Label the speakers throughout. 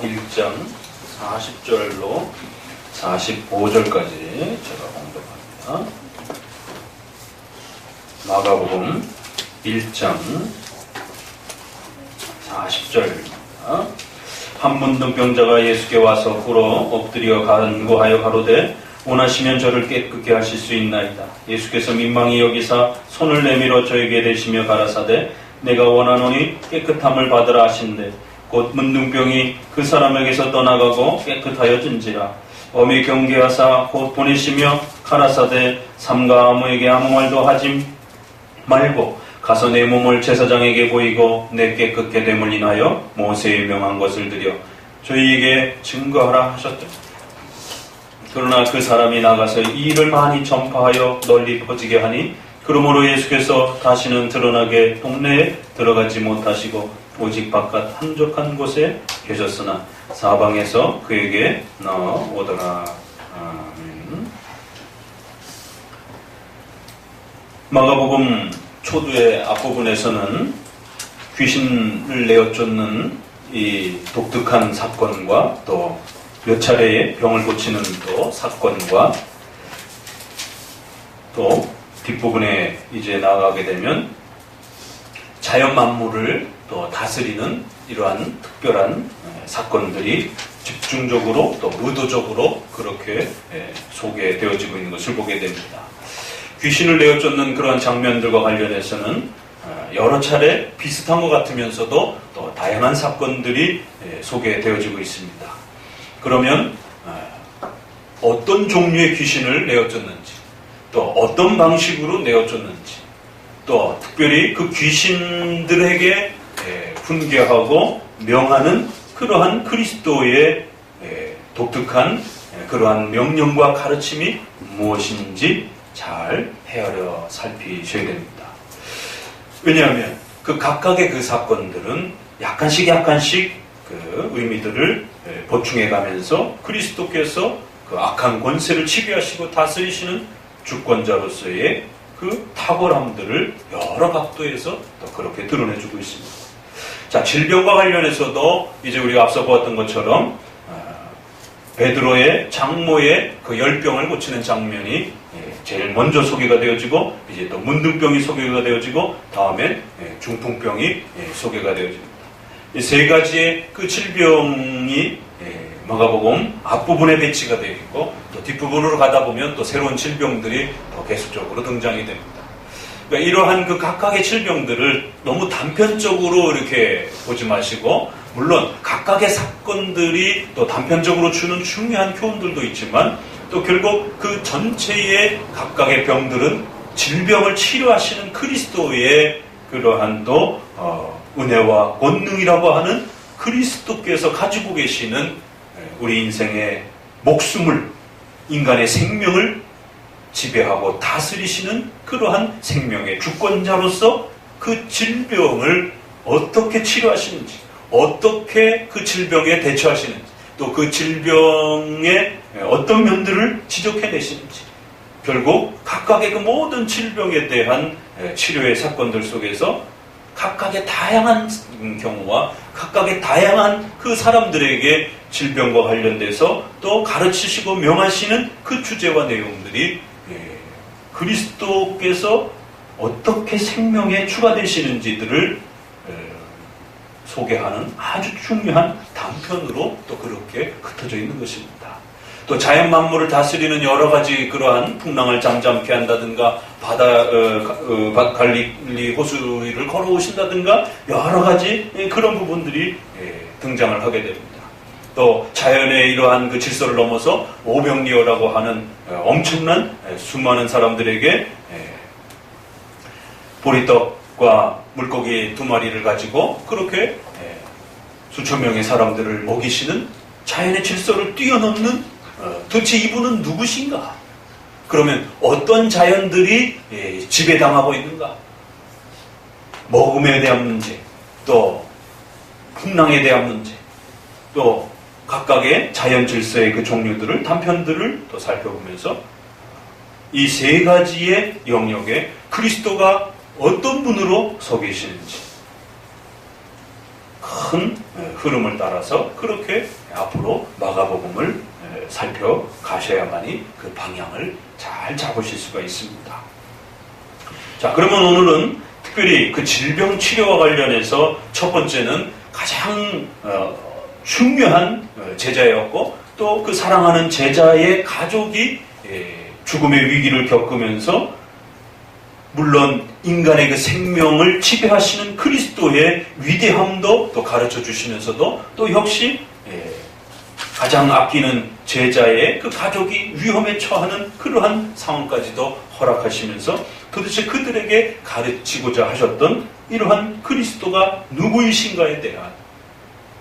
Speaker 1: 1장 40절로 45절까지 제가 공독합니다. 마가복음 1장 40절입니다. 한 문둥병자가 예수께 와서 꿇어 엎드려 간구하여 가로되 원하시면 저를 깨끗게 하실 수 있나이다. 예수께서 민망히 여기사 손을 내밀어 저에게 대시며 가라사대 내가 원하노니 깨끗함을 받으라 하신대 곧 문둥병이 그 사람에게서 떠나가고 깨끗하여진지라. 엄히 경계하사 곧 보내시며 가라사대 삼가 아무에게 아무 말도 하지 말고 가서 내 몸을 제사장에게 보이고 내 깨끗게 됨을 인하여 모세의 명한 것을 드려 저희에게 증거하라 하셨다. 그러나 그 사람이 나가서 이 일을 많이 전파하여 널리 퍼지게 하니 그러므로 예수께서 다시는 드러나게 동네에 들어가지 못하시고 오직 바깥 한적한 곳에 계셨으나 사방에서 그에게 나오더라. 아멘. 마가복음 초두의 앞부분에서는 귀신을 내어쫓는 이 독특한 사건과 또 몇 차례의 병을 고치는 또 사건과 또 뒷부분에 이제 나가게 되면 자연 만물을 또 다스리는 이러한 특별한 사건들이 집중적으로 또 의도적으로 그렇게 소개되어지고 있는 것을 보게 됩니다. 귀신을 내어쫓는 그러한 장면들과 관련해서는 여러 차례 비슷한 것 같으면서도 또 다양한 사건들이 소개되어지고 있습니다. 그러면 어떤 종류의 귀신을 내어쫓는지 또 어떤 방식으로 내어쫓는지 또 특별히 그 귀신들에게 훈계하고 명하는 그러한 그리스도의 독특한 그러한 명령과 가르침이 무엇인지 잘 헤아려 살피셔야 됩니다. 왜냐하면 그 각각의 그 사건들은 약간씩 그 의미들을 보충해 가면서 그리스도께서 그 악한 권세를 지배하시고 다스리시는 주권자로서의 그 탁월함들을 여러 각도에서 또 그렇게 드러내주고 있습니다. 자, 질병과 관련해서도 이제 우리가 앞서 보았던 것처럼 베드로의 장모의 그 열병을 고치는 장면이 제일 먼저 소개가 되어지고 이제 또 문둥병이 소개가 되어지고 다음엔 중풍병이 소개가 되어집니다. 이 세 가지의 그 질병이 마가복음 앞부분에 배치가 되어 있고 또 뒷부분으로 가다 보면 또 새로운 질병들이 더 계속적으로 등장이 됩니다. 그러니까 이러한 그 각각의 질병들을 너무 단편적으로 이렇게 보지 마시고 물론 각각의 사건들이 또 단편적으로 주는 중요한 교훈들도 있지만 또 결국 그 전체의 각각의 병들은 질병을 치료하시는 그리스도의 그러한 또 은혜와 권능이라고 하는 그리스도께서 가지고 계시는 우리 인생의 목숨을 인간의 생명을 지배하고 다스리시는 그러한 생명의 주권자로서 그 질병을 어떻게 치료하시는지 어떻게 그 질병에 대처하시는지 또 그 질병의 어떤 면들을 지적해내시는지 결국 각각의 그 모든 질병에 대한 치료의 사건들 속에서 각각의 다양한 경우와 각각의 다양한 그 사람들에게 질병과 관련돼서 또 가르치시고 명하시는 그 주제와 내용들이 그리스도께서 어떻게 생명에 추가되시는지들을 소개하는 아주 중요한 단편으로 또 그렇게 흩어져 있는 것입니다. 또 자연 만물을 다스리는 여러 가지 그러한 풍랑을 잠잠케 한다든가 갈릴리 호수 위를 걸어오신다든가 여러 가지 그런 부분들이 등장을 하게 됩니다. 또 자연의 이러한 그 질서를 넘어서 오병리어라고 하는 엄청난 수많은 사람들에게 보리떡과 물고기 2마리를 가지고 그렇게 수천 명의 사람들을 먹이시는 자연의 질서를 뛰어넘는 도대체 이분은 누구신가? 그러면 어떤 자연들이 지배당하고 있는가? 먹음에 대한 문제, 또 풍랑에 대한 문제, 또 각각의 자연 질서의 그 종류들을 단편들을 또 살펴보면서 이 세 가지의 영역에 그리스도가 어떤 분으로 서 계시는지 큰 흐름을 따라서 그렇게 앞으로 마가복음을 살펴가셔야만이 그 방향을 잘 잡으실 수가 있습니다. 자, 그러면 오늘은 특별히 그 질병 치료와 관련해서 첫 번째는 가장 중요한 제자였고 또 그 사랑하는 제자의 가족이 죽음의 위기를 겪으면서 물론 인간의 그 생명을 지배하시는 그리스도의 위대함도 또 가르쳐 주시면서도 또 역시 가장 아끼는 제자의 그 가족이 위험에 처하는 그러한 상황까지도 허락하시면서 도대체 그들에게 가르치고자 하셨던 이러한 그리스도가 누구이신가에 대한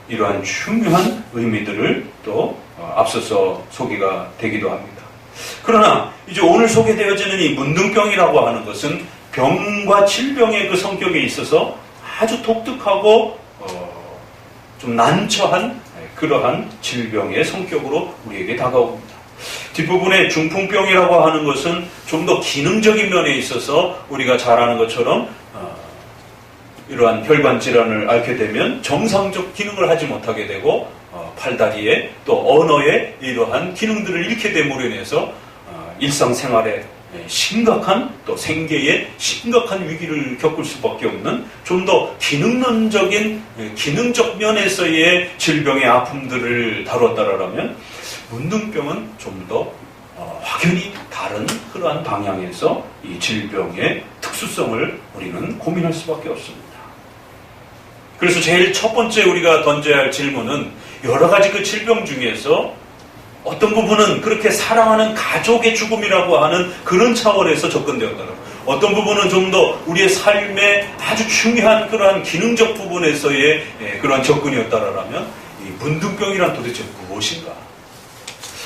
Speaker 1: 이러한 중요한 의미들을 또 앞서서 소개가 되기도 합니다. 그러나 이제 오늘 소개되어지는 이 문둥병이라고 하는 것은 병과 질병의 그 성격에 있어서 아주 독특하고 좀 난처한 그러한 질병의 성격으로 우리에게 다가옵니다. 뒷부분에 중풍병이라고 하는 것은 좀 더 기능적인 면에 있어서 우리가 잘 아는 것처럼 이러한 혈관 질환을 앓게 되면 정상적 기능을 하지 못하게 되고 팔다리에 또 언어에 이러한 기능들을 잃게 됨으로 인해서 일상생활에 심각한 또 생계에 심각한 위기를 겪을 수밖에 없는 좀 더 기능적 면에서의 질병의 아픔들을 다뤘다라면 문둥병은 좀 더 확연히 다른 그러한 방향에서 이 질병의 특수성을 우리는 고민할 수밖에 없습니다. 그래서 제일 첫 번째 우리가 던져야 할 질문은 여러 가지 그 질병 중에서 어떤 부분은 그렇게 사랑하는 가족의 죽음이라고 하는 그런 차원에서 접근되었다라고, 어떤 부분은 좀 더 우리의 삶의 아주 중요한 그러한 기능적 부분에서의 그러한 접근이었다라면 이 문둥병이란 도대체 무엇인가?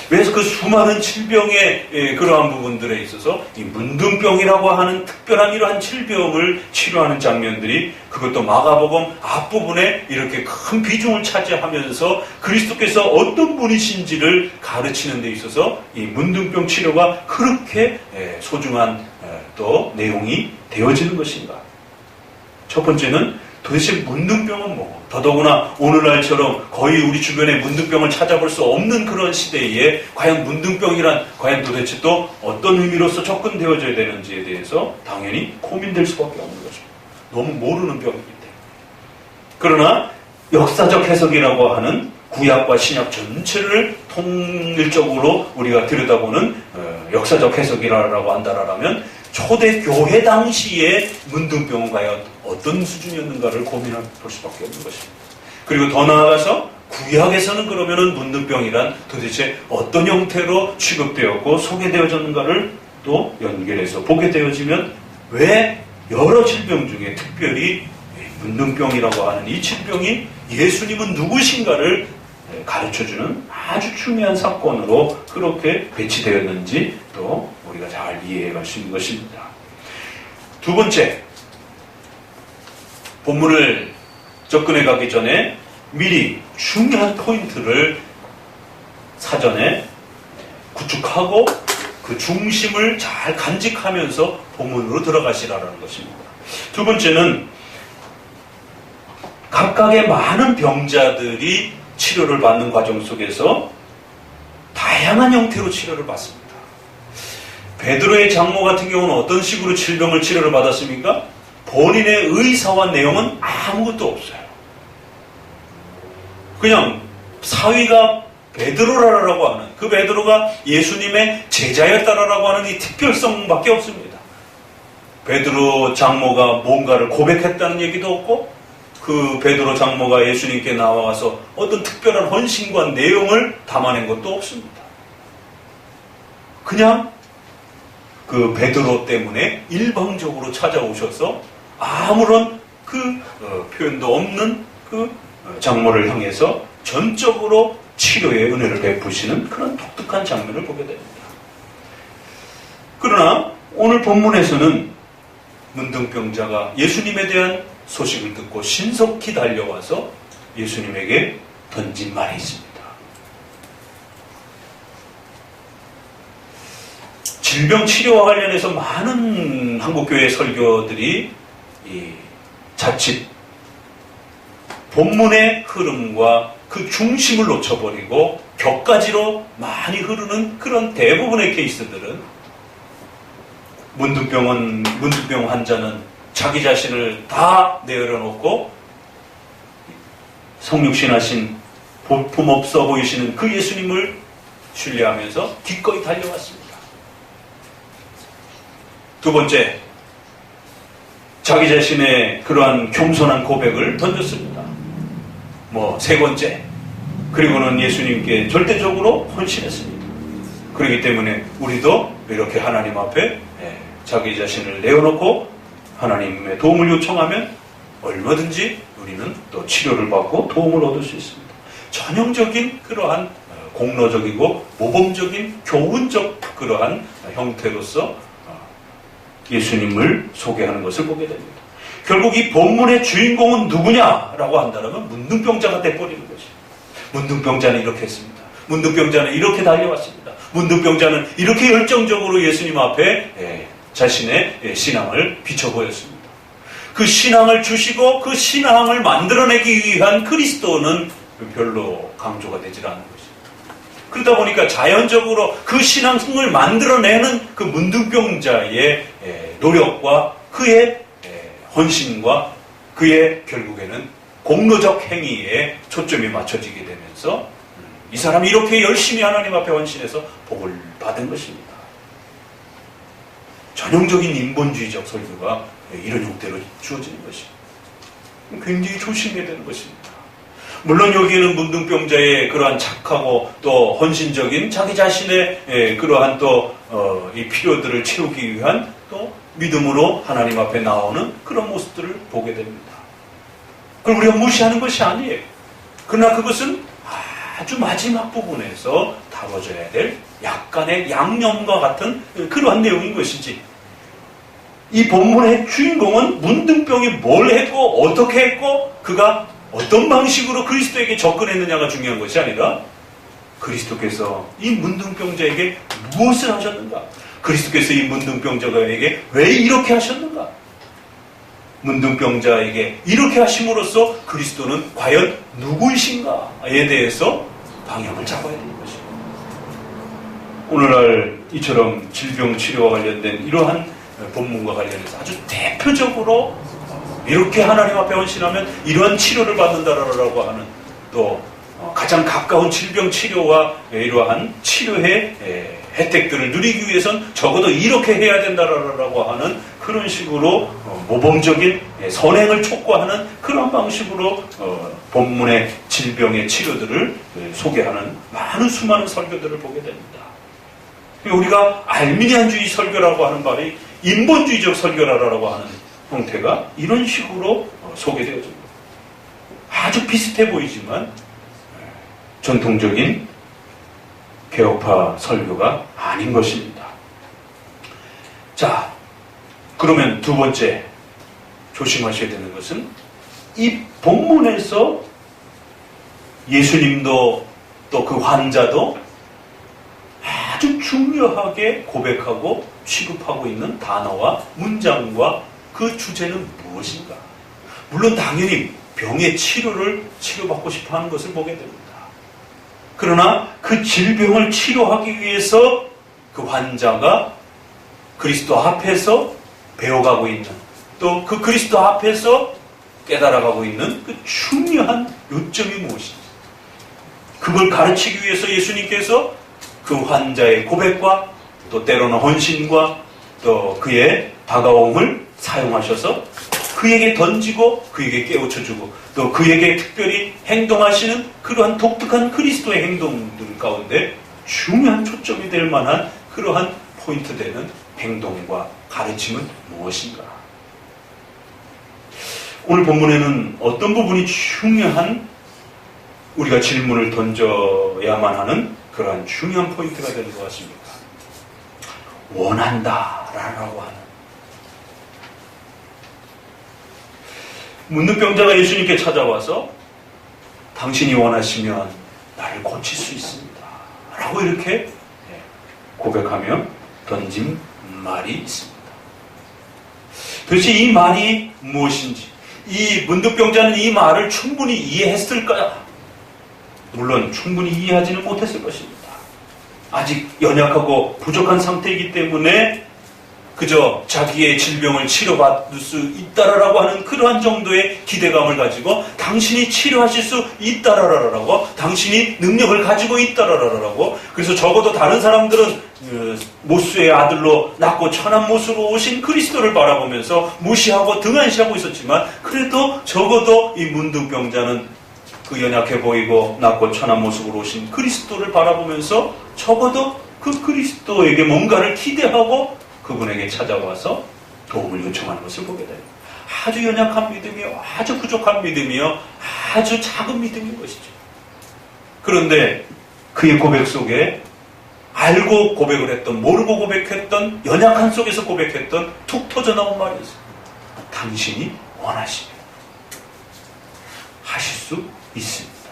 Speaker 1: 왜 그 수많은 질병의 그러한 부분들에 있어서 이 문둥병이라고 하는 특별한 이러한 질병을 치료하는 장면들이 그것도 마가복음 앞부분에 이렇게 큰 비중을 차지하면서 그리스도께서 어떤 분이신지를 가르치는 데 있어서 이 문둥병 치료가 그렇게 소중한 또 내용이 되어지는 것인가? 첫 번째는 도대체 문둥병은 뭐고, 더더구나 오늘날처럼 거의 우리 주변에 문둥병을 찾아볼 수 없는 그런 시대에 과연 문둥병이란 과연 도대체 또 어떤 의미로서 접근되어져야 되는지에 대해서 당연히 고민될 수밖에 없는 것입니다. 너무 모르는 병이기 때문에. 그러나 역사적 해석이라고 하는 구약과 신약 전체를 통일적으로 우리가 들여다보는 역사적 해석이라고 한다라면 초대 교회 당시에 문둥병은 과연 어떤 수준이었는가를 고민해 볼 수밖에 없는 것입니다. 그리고 더 나아가서 구약에서는 그러면은 문둥병이란 도대체 어떤 형태로 취급되었고 소개되어졌는가를 또 연결해서 보게 되어지면 왜 여러 질병 중에 특별히 문둥병이라고 하는 이 질병이 예수님은 누구신가를 가르쳐주는 아주 중요한 사건으로 그렇게 배치되었는지 또 우리가 잘 이해해 갈 수 있는 것입니다. 두 번째, 본문을 접근해 가기 전에 미리 중요한 포인트를 사전에 구축하고 그 중심을 잘 간직하면서 본문으로 들어가시라는 것입니다. 두 번째는 각각의 많은 병자들이 치료를 받는 과정 속에서 다양한 형태로 치료를 받습니다. 베드로의 장모 같은 경우는 어떤 식으로 질병을 치료를 받았습니까? 본인의 의사와 내용은 아무것도 없어요. 그냥 사위가 베드로라고 하는 그 베드로가 예수님의 제자였다라고 하는 이 특별성밖에 없습니다. 베드로 장모가 뭔가를 고백했다는 얘기도 없고 그 베드로 장모가 예수님께 나와서 어떤 특별한 헌신과 내용을 담아낸 것도 없습니다. 그냥 그 베드로 때문에 일방적으로 찾아오셔서 아무런 그 표현도 없는 그 장모를 향해서 전적으로 치료의 은혜를 베푸시는 그런 독특한 장면을 보게 됩니다. 그러나 오늘 본문에서는 문둥병자가 예수님에 대한 소식을 듣고 신속히 달려와서 예수님에게 던진 말이 있습니다. 질병 치료와 관련해서 많은 한국교회 설교들이 이 자칫 본문의 흐름과 그 중심을 놓쳐버리고 격가지로 많이 흐르는 그런 대부분의 케이스들은 문둥병 환자는 자기 자신을 다 내어놓고 성육신하신 볼품없어 보이시는 그 예수님을 신뢰하면서 기꺼이 달려왔습니다. 두 번째, 자기 자신의 그러한 겸손한 고백을 던졌습니다. 세 번째, 그리고는 예수님께 절대적으로 헌신했습니다. 그렇기 때문에 우리도 이렇게 하나님 앞에 자기 자신을 내어놓고 하나님의 도움을 요청하면 얼마든지 우리는 또 치료를 받고 도움을 얻을 수 있습니다. 전형적인 그러한 공로적이고 모범적인 교훈적 그러한 형태로서 예수님을 소개하는 것을 보게 됩니다. 결국 이 본문의 주인공은 누구냐라고 한다면 문둥병자가 돼버리는 것이죠. 문둥병자는 이렇게 했습니다. 문둥병자는 이렇게 달려왔습니다. 문둥병자는 이렇게 열정적으로 예수님 앞에 자신의 신앙을 비춰보였습니다. 그 신앙을 주시고 그 신앙을 만들어내기 위한 그리스도는 별로 강조가 되질 않는 것입니다. 그러다 보니까 자연적으로 그 신앙을 만들어내는 그 문둥병자의 노력과 그의 헌신과 그의 결국에는 공로적 행위에 초점이 맞춰지게 되면서 이 사람이 이렇게 열심히 하나님 앞에 헌신해서 복을 받은 것입니다. 전형적인 인본주의적 설교가 이런 형태로 주어지는 것입니다. 굉장히 조심해야 되는 것입니다. 물론 여기에는 문둥병자의 그러한 착하고 또 헌신적인 자기 자신의 그러한 또 이 필요들을 채우기 위한 또 믿음으로 하나님 앞에 나오는 그런 모습들을 보게 됩니다. 그걸 우리가 무시하는 것이 아니에요. 그러나 그것은 아주 마지막 부분에서 다뤄져야 될 약간의 양념과 같은 그러한 내용인 것이지, 이 본문의 주인공은 문둥병이 뭘 했고 어떻게 했고 그가 어떤 방식으로 그리스도에게 접근했느냐가 중요한 것이 아니라 그리스도께서 이 문둥병자에게 무엇을 하셨는가, 그리스도께서 이 문둥병자에게 왜 이렇게 하셨는가, 문둥병자에게 이렇게 하심으로써 그리스도는 과연 누구이신가에 대해서 방향을 잡아야 되는 것입니다. 오늘날 이처럼 질병 치료와 관련된 이러한 본문과 관련해서 아주 대표적으로 이렇게 하나님 앞에 헌신하면 이러한 치료를 받는다라고 하는, 또 가장 가까운 질병 치료와 이러한 치료의 혜택들을 누리기 위해선 적어도 이렇게 해야 된다라고 하는 그런 식으로 모범적인 선행을 촉구하는 그런 방식으로 본문의 질병의 치료들을 소개하는 수많은 설교들을 보게 됩니다. 우리가 알미니안주의 설교라고 하는 말이 인본주의적 설교라고 하는 형태가 이런 식으로 소개되어집니다. 아주 비슷해 보이지만 전통적인 개혁파 설교가 아닌 것입니다. 자, 그러면 두 번째 조심하셔야 되는 것은 이 본문에서 예수님도 또 그 환자도 아주 중요하게 고백하고 취급하고 있는 단어와 문장과 그 주제는 무엇인가? 물론 당연히 병의 치료를 치료받고 싶어 하는 것을 보게 됩니다. 그러나 그 질병을 치료하기 위해서 그 환자가 그리스도 앞에서 배워가고 있는, 또 그 그리스도 앞에서 깨달아가고 있는 그 중요한 요점이 무엇인지, 그걸 가르치기 위해서 예수님께서 그 환자의 고백과 또 때로는 헌신과 또 그의 다가옴을 사용하셔서 그에게 던지고 그에게 깨우쳐주고 또 그에게 특별히 행동하시는 그러한 독특한 그리스도의 행동들 가운데 중요한 초점이 될 만한 그러한 포인트 되는 행동과 가르침은 무엇인가? 오늘 본문에는 어떤 부분이 중요한, 우리가 질문을 던져야만 하는 그러한 중요한 포인트가 되는 것 같습니까? 원한다라고 하는, 문둥병자가 예수님께 찾아와서 당신이 원하시면 나를 고칠 수 있습니다 라고 이렇게 고백하며 던진 말이 있습니다. 도대체 이 말이 무엇인지, 이 문득병자는 이 말을 충분히 이해했을까요? 물론 충분히 이해하지는 못했을 것입니다. 아직 연약하고 부족한 상태이기 때문에 그저 자기의 질병을 치료받을 수 있다라고 하는 그러한 정도의 기대감을 가지고 당신이 치료하실 수 있다라고, 당신이 능력을 가지고 있다라고, 그래서 적어도 다른 사람들은 모수의 아들로 낳고 천한 모수로 오신 그리스도를 바라보면서 무시하고 등한시하고 있었지만, 그래도 적어도 이 문둥병자는 그 연약해 보이고 낳고 천한 모습으로 오신 그리스도를 바라보면서 적어도 그 그리스도에게 뭔가를 기대하고 그분에게 찾아와서 도움을 요청하는 것을 보게 돼요. 아주 연약한 믿음이요, 아주 부족한 믿음이요, 아주 작은 믿음인 것이죠. 그런데 그의 고백 속에 알고 고백을 했던, 모르고 고백했던, 연약한 속에서 고백했던 툭 터져 나온 말이 있어요. 당신이 원하시면 하실 수 있습니다.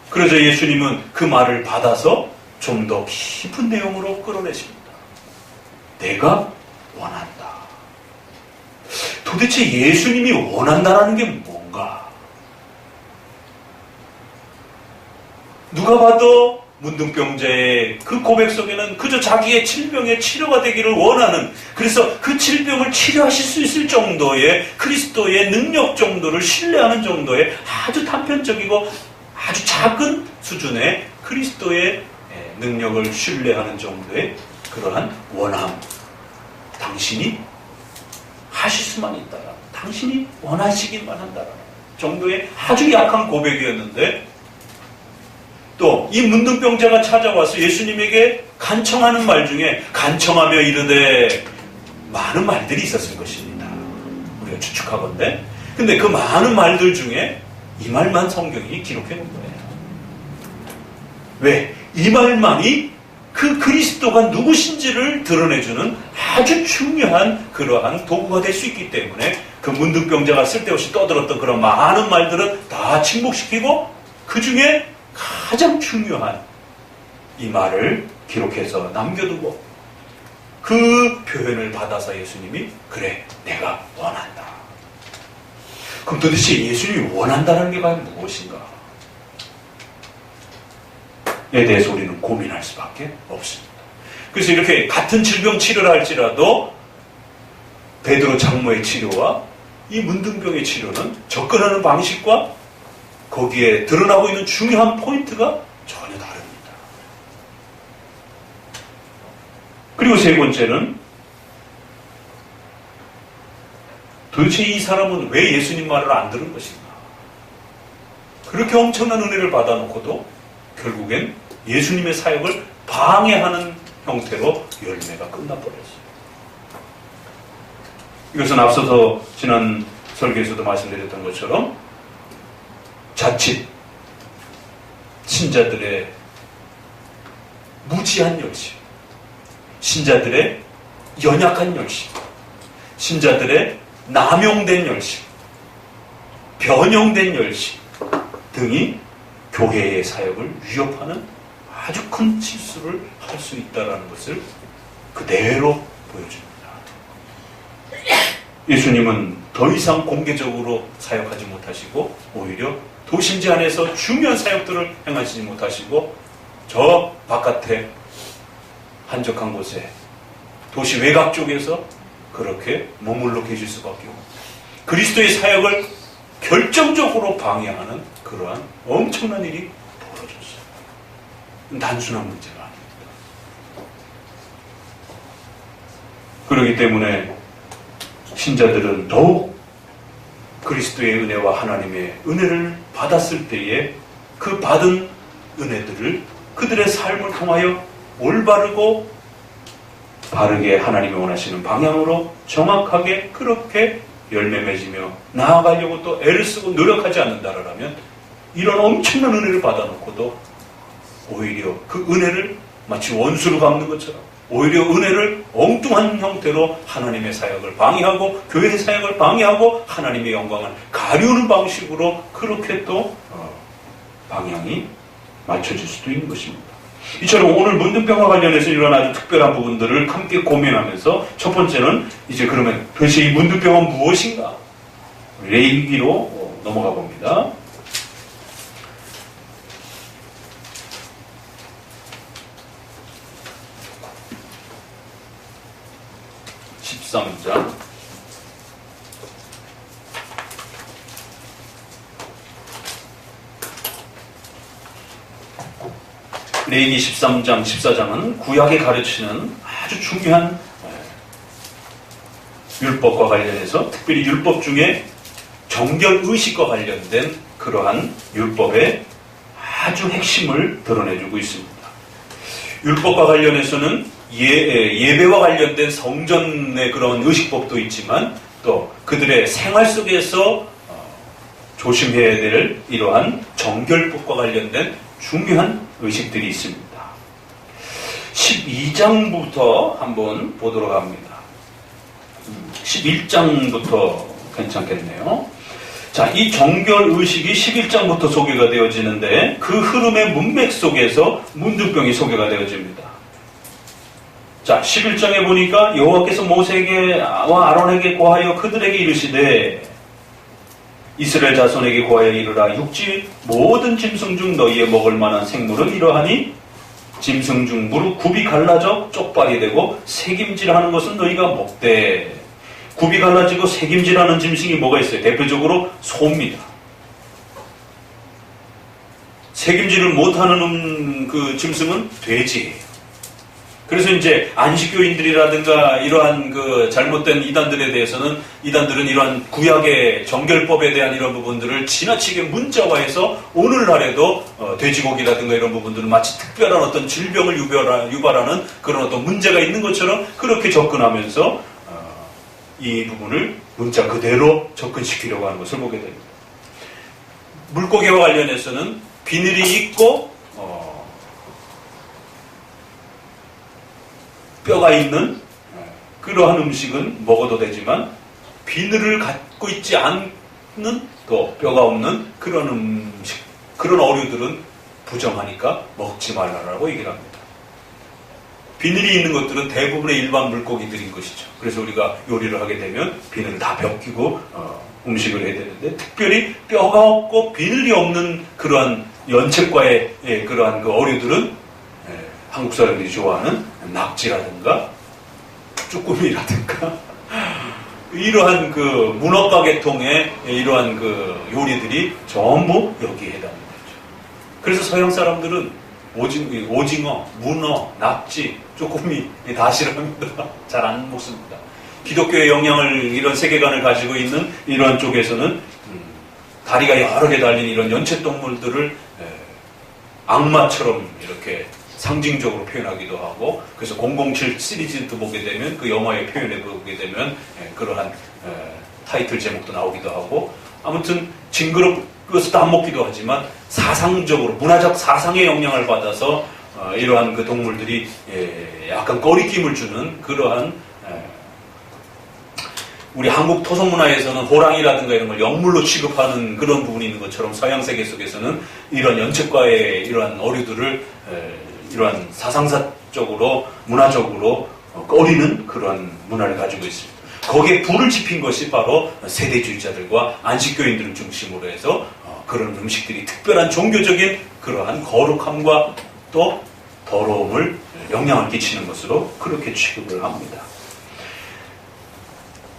Speaker 1: 그러자 예수님은 그 말을 받아서 좀 더 깊은 내용으로 끌어내십니다. 내가 원한다. 도대체 예수님이 원한다라는 게 뭔가? 누가 봐도 문둥병자의 그 고백 속에는 그저 자기의 질병의 치료가 되기를 원하는, 그래서 그 질병을 치료하실 수 있을 정도의 그리스도의 능력 정도를 신뢰하는 정도의 아주 단편적이고 아주 작은 수준의 그리스도의 능력을 신뢰하는 정도의 그러한 원함. 당신이 하실 수만 있다라, 당신이 원하시기만 한다라 정도의 아주 약한 고백이었는데, 또 이 문둥병자가 찾아와서 예수님에게 간청하는 말 중에 간청하며 이르되, 많은 말들이 있었을 것입니다. 우리가 추측하건대. 근데 그 많은 말들 중에 이 말만 성경이 기록해 놓은 거예요. 왜? 이 말만이 그 그리스도가 누구신지를 드러내주는 아주 중요한 그러한 도구가 될 수 있기 때문에, 그 문둥병자가 쓸데없이 떠들었던 그런 많은 말들은 다 침묵시키고 그 중에 가장 중요한 이 말을 기록해서 남겨두고, 그 표현을 받아서 예수님이 그래, 내가 원한다. 그럼 도대체 예수님이 원한다는 게 과연 무엇인가? 에 대해서 우리는 고민할 수밖에 없습니다. 그래서 이렇게 같은 질병 치료를 할지라도 베드로 장모의 치료와 이 문둥병의 치료는 접근하는 방식과 거기에 드러나고 있는 중요한 포인트가 전혀 다릅니다. 그리고 세 번째는, 도대체 이 사람은 왜 예수님 말을 안 들은 것인가? 그렇게 엄청난 은혜를 받아놓고도 결국엔 예수님의 사역을 방해하는 형태로 열매가 끝나버렸어요. 이것은 앞서서 지난 설교에서도 말씀드렸던 것처럼 자칫 신자들의 무지한 열심, 신자들의 연약한 열심, 신자들의 남용된 열심, 변형된 열심 등이 교회의 사역을 위협하는 아주 큰 실수를 할 수 있다는 것을 그대로 보여줍니다. 예수님은 더 이상 공개적으로 사역하지 못하시고 오히려 도심지 안에서 중요한 사역들을 행하시지 못하시고 저 바깥에 한적한 곳에 도시 외곽 쪽에서 그렇게 머물러 계실 수밖에 없고, 그리스도의 사역을 결정적으로 방해하는 그러한 엄청난 일이 벌어졌어요. 단순한 문제가 아닙니다. 그렇기 때문에 신자들은 더욱 그리스도의 은혜와 하나님의 은혜를 받았을 때에 그 받은 은혜들을 그들의 삶을 통하여 올바르고 바르게 하나님이 원하시는 방향으로 정확하게 그렇게 열매 맺으며 나아가려고 또 애를 쓰고 노력하지 않는다라면, 이런 엄청난 은혜를 받아놓고도 오히려 그 은혜를 마치 원수로 갚는 것처럼, 오히려 은혜를 엉뚱한 형태로 하나님의 사역을 방해하고 교회의 사역을 방해하고 하나님의 영광을 가리우는 방식으로 그렇게 또 방향이 맞춰질 수도 있는 것입니다. 이처럼 오늘 문둥병과 관련해서 이런 아주 특별한 부분들을 함께 고민하면서, 첫 번째는 이제 그러면 도대체 이 문둥병은 무엇인가? 레위기로 넘어가 봅니다. 13장. 레위기 13장, 14장은 구약에 가르치는 아주 중요한 율법과 관련해서, 특별히 율법 중에 정결의식과 관련된 그러한 율법의 아주 핵심을 드러내주고 있습니다. 율법과 관련해서는 예배와 관련된 성전의 그런 의식법도 있지만, 또 그들의 생활 속에서 조심해야 될 이러한 정결법과 관련된 중요한 의식들이 있습니다. 12장부터 한번 보도록 합니다. 11장부터 괜찮겠네요. 자, 이 정결의식이 11장부터 소개가 되어지는데, 그 흐름의 문맥 속에서 문둥병이 소개가 되어집니다. 자, 11장에 보니까 여호와께서 모세에게와 아론에게 고하여 그들에게 이르시되, 이스라엘 자손에게 고하여 이르라. 육지 모든 짐승 중 너희의 먹을 만한 생물은 이러하니, 짐승 중 무릎 굽이 갈라져 쪽발이 되고 새김질하는 것은 너희가 먹되. 굽이 갈라지고 새김질하는 짐승이 뭐가 있어요? 대표적으로 소입니다. 새김질을 못하는 그 짐승은 돼지예요. 그래서 이제 안식교인들이라든가 이러한 그 잘못된 이단들에 대해서는, 이단들은 이러한 구약의 정결법에 대한 이런 부분들을 지나치게 문자화해서 오늘날에도 돼지고기라든가 이런 부분들은 마치 특별한 어떤 질병을 유발하는 그런 어떤 문제가 있는 것처럼 그렇게 접근하면서 이 부분을 문자 그대로 접근시키려고 하는 것을 보게 됩니다. 물고기와 관련해서는 비늘이 있고 뼈가 있는 그러한 음식은 먹어도 되지만, 비늘을 갖고 있지 않는 또 뼈가 없는 그런 음식, 그런 어류들은 부정하니까 먹지 말라라고 얘기를 합니다. 비늘이 있는 것들은 대부분의 일반 물고기들인 것이죠. 그래서 우리가 요리를 하게 되면 비늘을 다 벗기고 음식을 해야 되는데, 특별히 뼈가 없고 비늘이 없는 그러한 연체과의 그러한 그 어류들은 한국 사람들이 좋아하는 낙지라든가 쭈꾸미라든가 이러한 그 문어가 계통의 이러한 그 요리들이 전부 여기에 해당이 되죠. 그래서 서양 사람들은 오징어, 문어, 낙지, 쭈꾸미 다 싫어합니다. 잘 안 먹습니다. 기독교의 영향을, 이런 세계관을 가지고 있는 이러한 쪽에서는 다리가 여러 개 달린 이런 연체동물들을 악마처럼 이렇게 상징적으로 표현하기도 하고, 그래서 007 시리즈도 보게 되면, 그 영화의 표현에 보게 되면 그러한 타이틀 제목도 나오기도 하고, 아무튼 징그럽고서도 안 먹기도 하지만 사상적으로, 문화적 사상의 영향을 받아서 이러한 그 동물들이 약간 꺼리낌을 주는 그러한, 우리 한국 토속 문화에서는 호랑이라든가 이런 걸 영물로 취급하는 그런 부분이 있는 것처럼, 서양 세계 속에서는 이런 연체과의 이러한 어류들을 이러한 사상사적으로, 문화적으로 꺼리는 그러한 문화를 가지고 있습니다. 거기에 불을 지핀 것이 바로 세대주의자들과 안식교인들을 중심으로 해서 그런 음식들이 특별한 종교적인 그러한 거룩함과 또 더러움을, 영향을 끼치는 것으로 그렇게 취급을 합니다.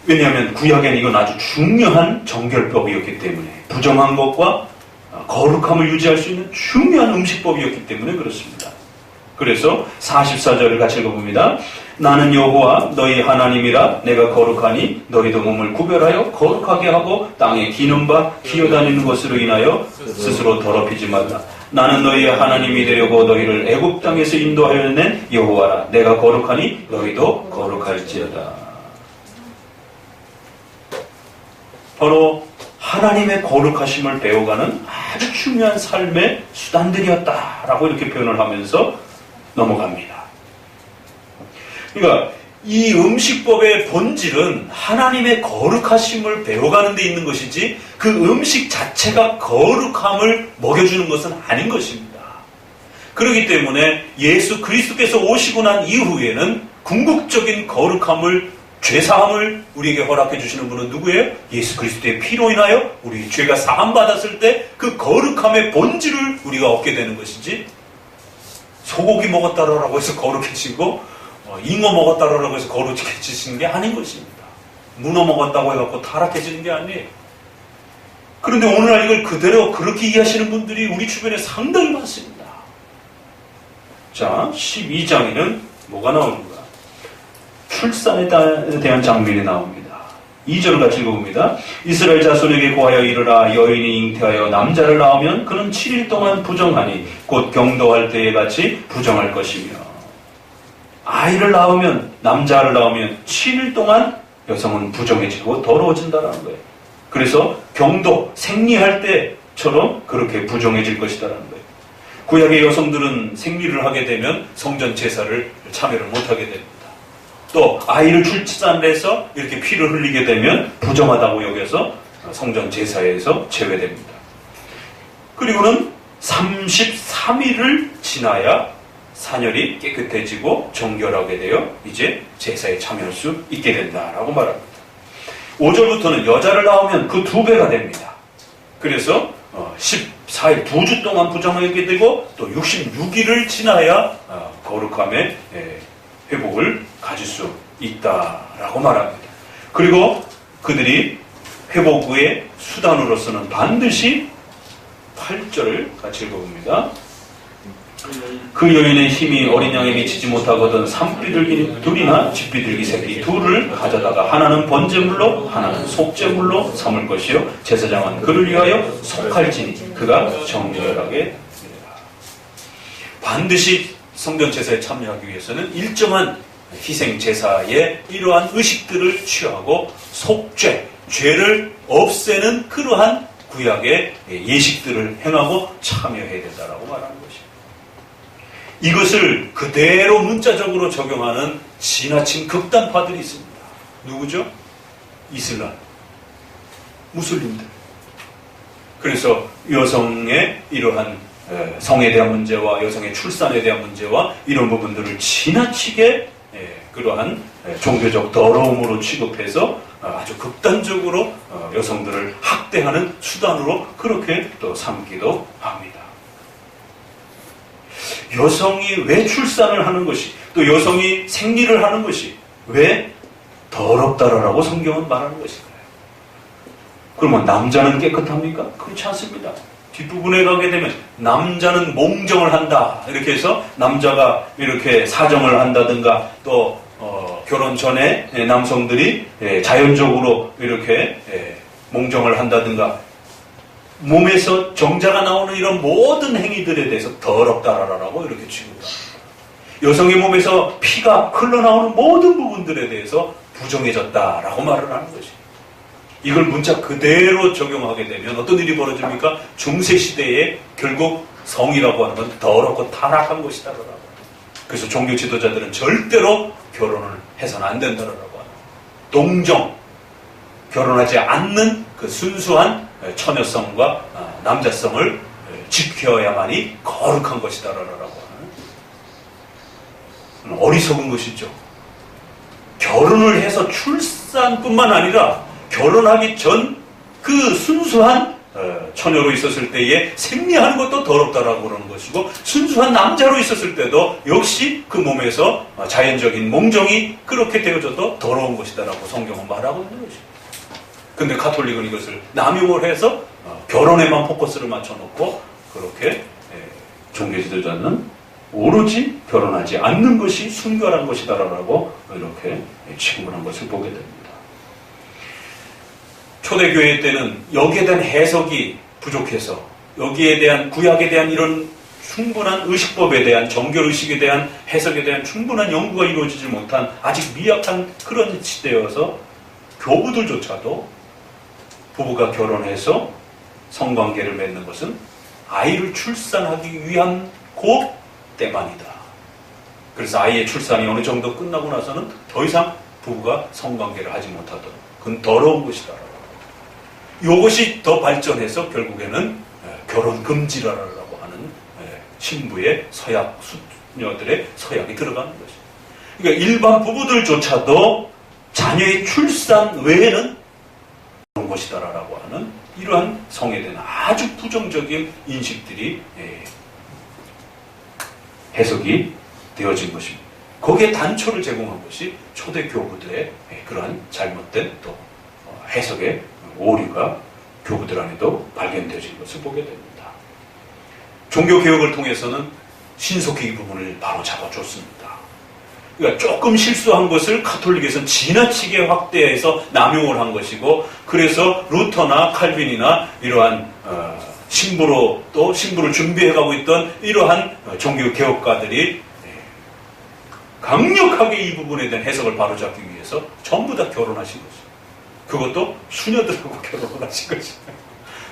Speaker 1: 왜냐하면 구약에는 이건 아주 중요한 정결법이었기 때문에, 부정한 것과 거룩함을 유지할 수 있는 중요한 음식법이었기 때문에 그렇습니다. 그래서 44절을 같이 읽어봅니다. 나는 여호와 너희 하나님이라. 내가 거룩하니 너희도 몸을 구별하여 거룩하게 하고 땅에 기는 바 기어다니는 것으로 인하여 스스로 더럽히지 말라. 나는 너희의 하나님이 되려고 너희를 애굽 땅에서 인도하여 낸 여호와라. 내가 거룩하니 너희도 거룩할지어다. 바로 하나님의 거룩하심을 배워가는 아주 중요한 삶의 수단들이었다라고 이렇게 표현을 하면서 넘어갑니다. 그러니까 이 음식법의 본질은 하나님의 거룩하심을 배워가는 데 있는 것이지, 그 음식 자체가 거룩함을 먹여주는 것은 아닌 것입니다. 그렇기 때문에 예수 그리스도께서 오시고 난 이후에는 궁극적인 거룩함을 죄사함을 우리에게 허락해 주시는 분은 누구예요? 예수 그리스도의 피로 인하여 우리 죄가 사함 받았을 때 그 거룩함의 본질을 우리가 얻게 되는 것이지, 소고기 먹었다라고 해서 거룩해지고 잉어 먹었다라고 해서 거룩해지시는 게 아닌 것입니다. 문어 먹었다고 해갖고 타락해지는 게 아니에요. 그런데 오늘날 이걸 그대로 그렇게 이해하시는 분들이 우리 주변에 상당히 많습니다. 자, 12장에는 뭐가 나옵니까? 출산에 대한 장면이 나옵니다. 2절을 같이 읽어봅니다. 이스라엘 자손에게 고하여 이르라. 여인이 잉태하여 남자를 낳으면 그는 7일 동안 부정하니 곧 경도할 때에 같이 부정할 것이며, 아이를 낳으면, 남자를 낳으면 7일 동안 여성은 부정해지고 더러워진다라는 거예요. 그래서 경도, 생리할 때처럼 그렇게 부정해질 것이다라는 거예요. 구약의 여성들은 생리를 하게 되면 성전 제사를 참여를 못하게 됩니다. 또 아이를 출산해서 이렇게 피를 흘리게 되면 부정하다고 여겨서 성전 제사에서 제외됩니다. 그리고는 33일을 지나야 사녀리 깨끗해지고 정결하게 되어 이제 제사에 참여할 수 있게 된다라고 말합니다. 5절부터는 여자를 낳으면 그 2배가 됩니다. 그래서 14일 2주 동안 부정하게 되고 또 66일을 지나야 거룩함의 회복을 가질 수 있다라고 말합니다. 그리고 그들이 회복 후에 수단으로서는 반드시 8절을 같이 읽어봅니다. 그 여인의 힘이 어린 양에 미치지 못하거든 산비둘기 둘이나 집비둘기 새끼 둘을 가져다가 하나는 번제물로 하나는 속제물로 삼을 것이요 제사장은 그를 위하여 속할지니 그가 정결하게 되리라. 반드시 성전 제사에 참여하기 위해서는 일정한 희생 제사의 이러한 의식들을 취하고 속죄, 죄를 없애는 그러한 구약의 예식들을 행하고 참여해야 된다라고 말하는 것입니다. 이것을 그대로 문자적으로 적용하는 지나친 극단파들이 있습니다. 누구죠? 이슬람, 무슬림들. 그래서 여성의 이러한 성에 대한 문제와 여성의 출산에 대한 문제와 이런 부분들을 지나치게 그러한 종교적 더러움으로 취급해서 아주 극단적으로 여성들을 학대하는 수단으로 그렇게 또 삼기도 합니다. 여성이 왜 출산을 하는 것이, 또 여성이 생리를 하는 것이 왜 더럽다라고 성경은 말하는 것인가요? 그러면 남자는 깨끗합니까? 그렇지 않습니다. 뒷부분에 가게 되면 남자는 몽정을 한다 이렇게 해서 남자가 이렇게 사정을 한다든가 또 결혼 전에 남성들이 자연적으로 이렇게 몽정을 한다든가 몸에서 정자가 나오는 이런 모든 행위들에 대해서 더럽다라고 이렇게 취급합니다. 여성의 몸에서 피가 흘러나오는 모든 부분들에 대해서 부정해졌다라고 말을 하는 것입니다. 이걸 문자 그대로 적용하게 되면 어떤 일이 벌어집니까? 중세시대에 결국 성이라고 하는 건 더럽고 타락한 것이다라고. 그래서 종교 지도자들은 절대로 결혼을 해서는 안 된다라고 하는. 동정, 결혼하지 않는 그 순수한 처녀성과 남자성을 지켜야만이 거룩한 것이다라고 하는 어리석은 것이죠. 결혼을 해서 출산뿐만 아니라 결혼하기 전 그 순수한 처녀로 있었을 때에 생리하는 것도 더럽다라고 그러는 것이고 순수한 남자로 있었을 때도 역시 그 몸에서 자연적인 몽정이 그렇게 되어져도 더러운 것이다라고 성경은 말하고 있는 것입니다. 근데 가톨릭은 이것을 남용을 해서 결혼에만 포커스를 맞춰놓고 그렇게 종교 지도자는 오로지 결혼하지 않는 것이 순결한 것이다라고 이렇게 취급을 한 것을 보게 됩니다. 초대교회 때는 여기에 대한 해석이 부족해서 여기에 대한 구약에 대한 이런 충분한 의식법에 대한 정결의식에 대한 해석에 대한 충분한 연구가 이루어지지 못한 아직 미약한 그런 시대여서 교부들조차도 부부가 결혼해서 성관계를 맺는 것은 아이를 출산하기 위한 그 때만이다. 그래서 아이의 출산이 어느 정도 끝나고 나서는 더 이상 부부가 성관계를 하지 못하도록 그건 더러운 것이다. 이것이 더 발전해서 결국에는 결혼 금지라고 하는 신부의 수녀들의 서약이 들어가는 것이죠. 그러니까 일반 부부들조차도 자녀의 출산 외에는 그런 것이다라고 하는 이러한 성에 대한 아주 부정적인 인식들이 해석이 되어진 것입니다. 거기에 단초를 제공한 것이 초대 교부들의 그러한 잘못된 또 해석의 오류가 교부들 안에도 발견되어진 것을 보게 됩니다. 종교개혁을 통해서는 신속히 이 부분을 바로 잡아줬습니다. 그러니까 조금 실수한 것을 가톨릭에서는 지나치게 확대해서 남용을 한 것이고, 그래서 루터나 칼빈이나 이러한 신부로 또 신부를 준비해가고 있던 이러한 종교개혁가들이 강력하게 이 부분에 대한 해석을 바로잡기 위해서 전부 다 결혼하신 거죠. 그것도 수녀들하고 결혼을 하신 거죠.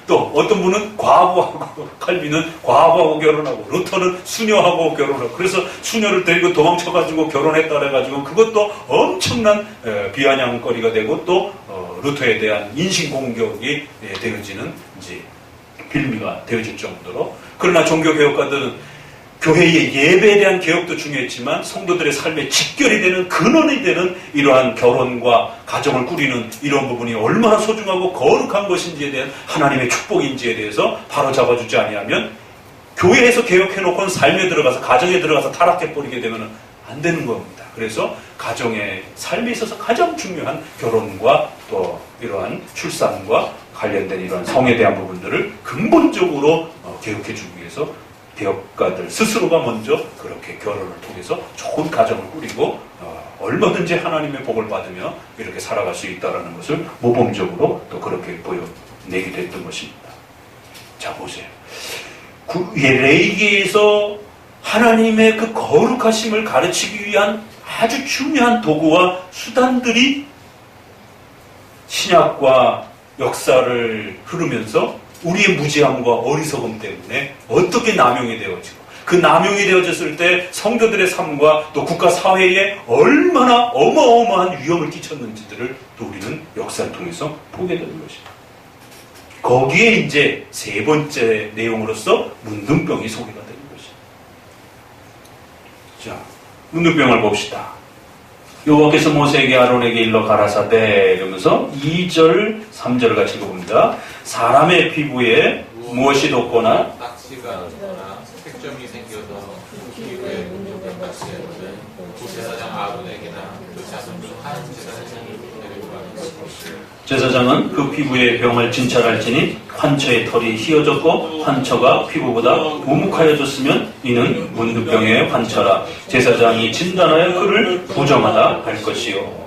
Speaker 1: 또 어떤 분은 과부하고, 칼빈은 과부하고 결혼하고, 루터는 수녀하고 결혼하고, 그래서 수녀를 데리고 도망쳐가지고 결혼했다 그래가지고 그것도 엄청난 비아냥거리가 되고, 또 루터에 대한 인신공격이 되어지는 이제 빌미가 되어질 정도로. 그러나 종교개혁가들은 교회의 예배에 대한 개혁도 중요했지만 성도들의 삶에 직결이 되는 근원이 되는 이러한 결혼과 가정을 꾸리는 이런 부분이 얼마나 소중하고 거룩한 것인지에 대한 하나님의 축복인지에 대해서 바로 잡아주지 아니하면 교회에서 개혁해놓고는 삶에 들어가서 가정에 들어가서 타락해버리게 되면 안 되는 겁니다. 그래서 가정의 삶에 있어서 가장 중요한 결혼과 또 이러한 출산과 관련된 이러한 성에 대한 부분들을 근본적으로 개혁해주기 위해서 개혁가들 스스로가 먼저 그렇게 결혼을 통해서 좋은 가정을 꾸리고 얼마든지 하나님의 복을 받으며 이렇게 살아갈 수 있다는 것을 모범적으로 또 그렇게 보여내기도 했던 것입니다. 자, 보세요. 레이기에서 하나님의 그 거룩하심을 가르치기 위한 아주 중요한 도구와 수단들이 신약과 역사를 흐르면서 우리의 무지함과 어리석음 때문에 어떻게 남용이 되어지고, 그 남용이 되어졌을 때 성도들의 삶과 또 국가 사회에 얼마나 어마어마한 위험을 끼쳤는지들을 또 우리는 역사를 통해서 보게 되는 것입니다. 거기에 이제 세 번째 내용으로서 문둥병이 소개가 되는 것입니다. 자, 문둥병을 봅시다. 여호와께서 모세에게 아론에게 일러 가라사대 이러면서 2절, 3절을 같이 읽어봅니다. 사람의 피부에 무엇이 돋거나
Speaker 2: 악취가 나거나 색점이 생겨서 피부에 문둥병 같이 되면 제사장 아론에게나 그 자손 중 한 제사장이 데리고 가는 것이고,
Speaker 1: 제사장은 그 피부에 병을 진찰할지니 환처의 털이 휘어졌고 환처가 피부보다 우묵하여졌으면 이는 문둥병의 환처라. 제사장이 진단하여 그를 부정하다 할 것이요.